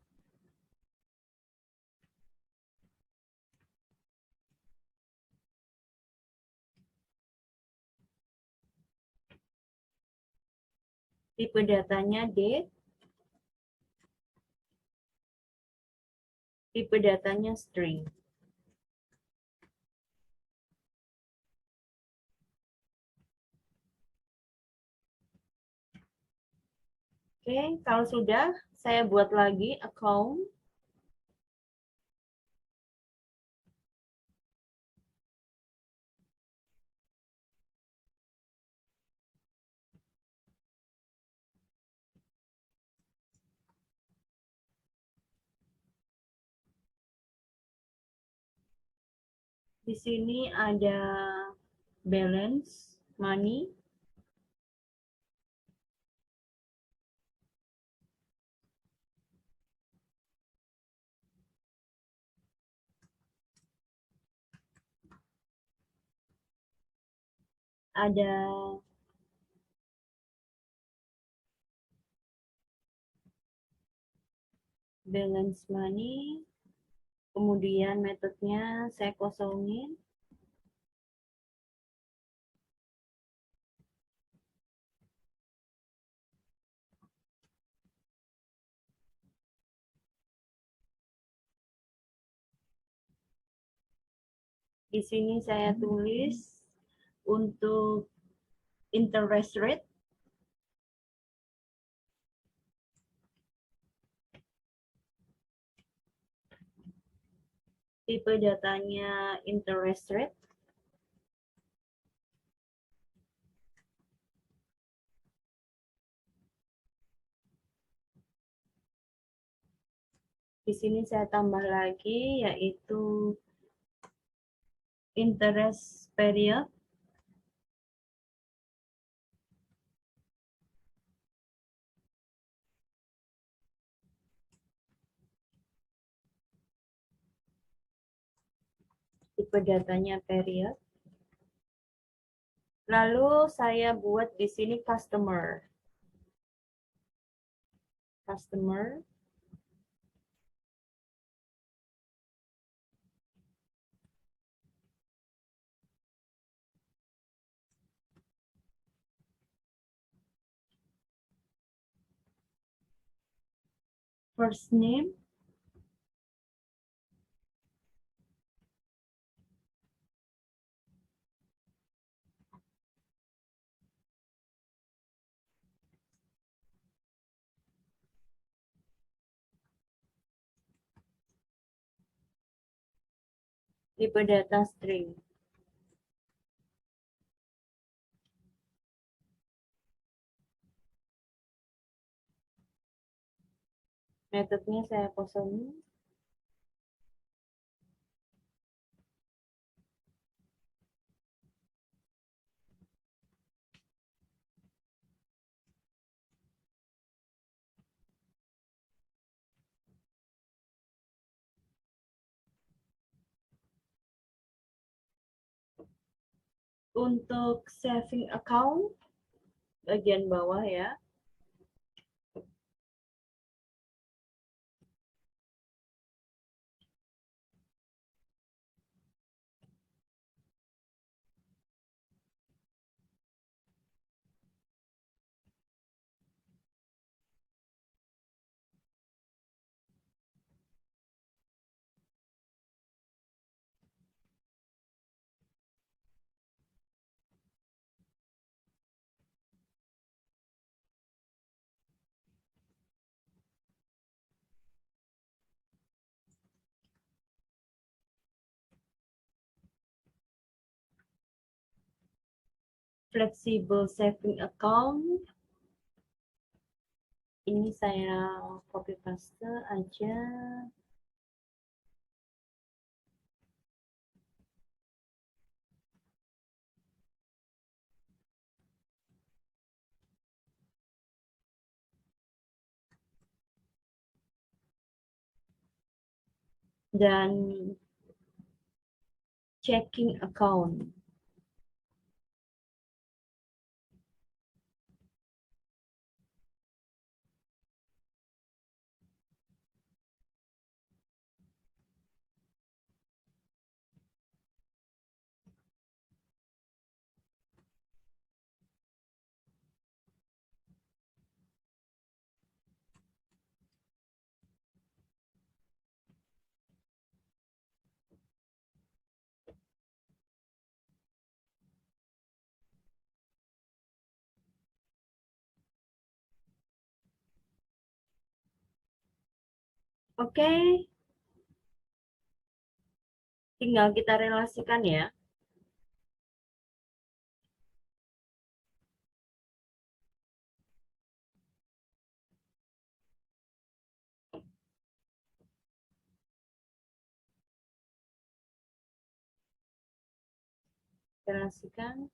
Tipe datanya date. Tipe datanya string. Oke, kalau sudah, saya buat lagi account. Di sini ada balance, money. Ada balance money. Kemudian metodenya saya kosongin. Di sini saya tulis untuk interest rate. Tipe datanya interest rate. Di sini saya tambah lagi yaitu interest period. Tipe datanya period. Lalu saya buat di sini customer. Customer. First name. Tipe data string. Metodenya saya kosongin. Untuk saving account, bagian bawah ya. flexible saving account. Ini saya copy paste aja. Dan checking account. Oke, tinggal kita relasikan ya. Relasikan.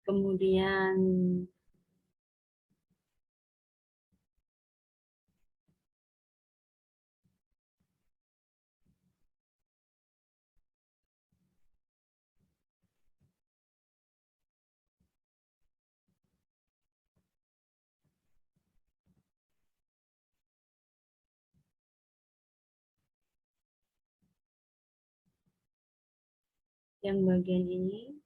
Kemudian yang bagian ini.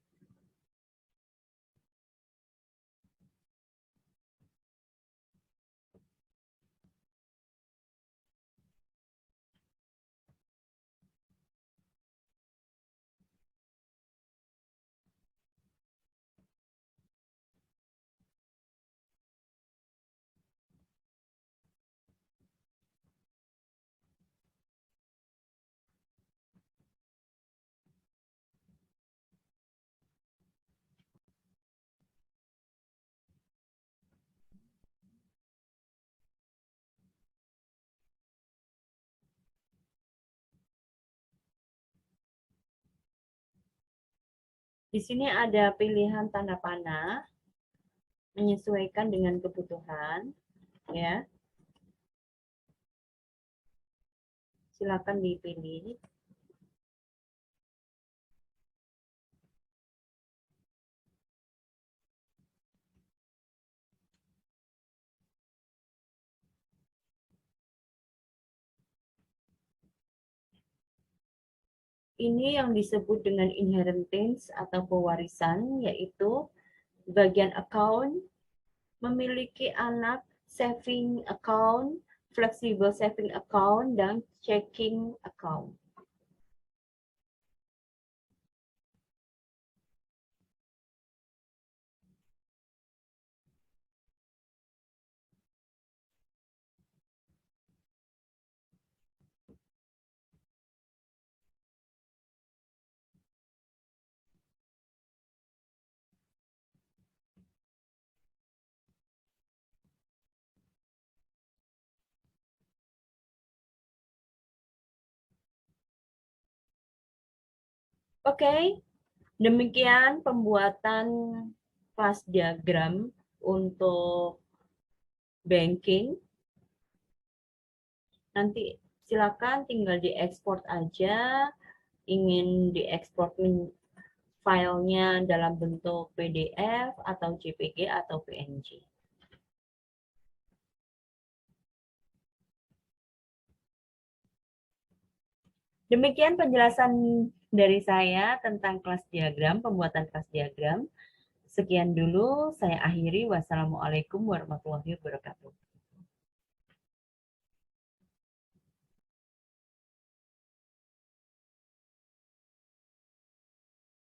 Di sini ada pilihan tanda panah menyesuaikan dengan kebutuhan, ya. Silakan dipilih. Ini yang disebut dengan inheritance atau pewarisan, yaitu bagian account memiliki anak, saving account, flexible saving account, dan checking account. Oke, demikian pembuatan kelas diagram untuk banking. Nanti silakan tinggal diekspor aja. Ingin diekspor filenya dalam bentuk PDF atau JPG atau PNG. Demikian penjelasan dari saya tentang kelas diagram, pembuatan kelas diagram. Sekian dulu, saya akhiri. Wassalamualaikum warahmatullahi wabarakatuh.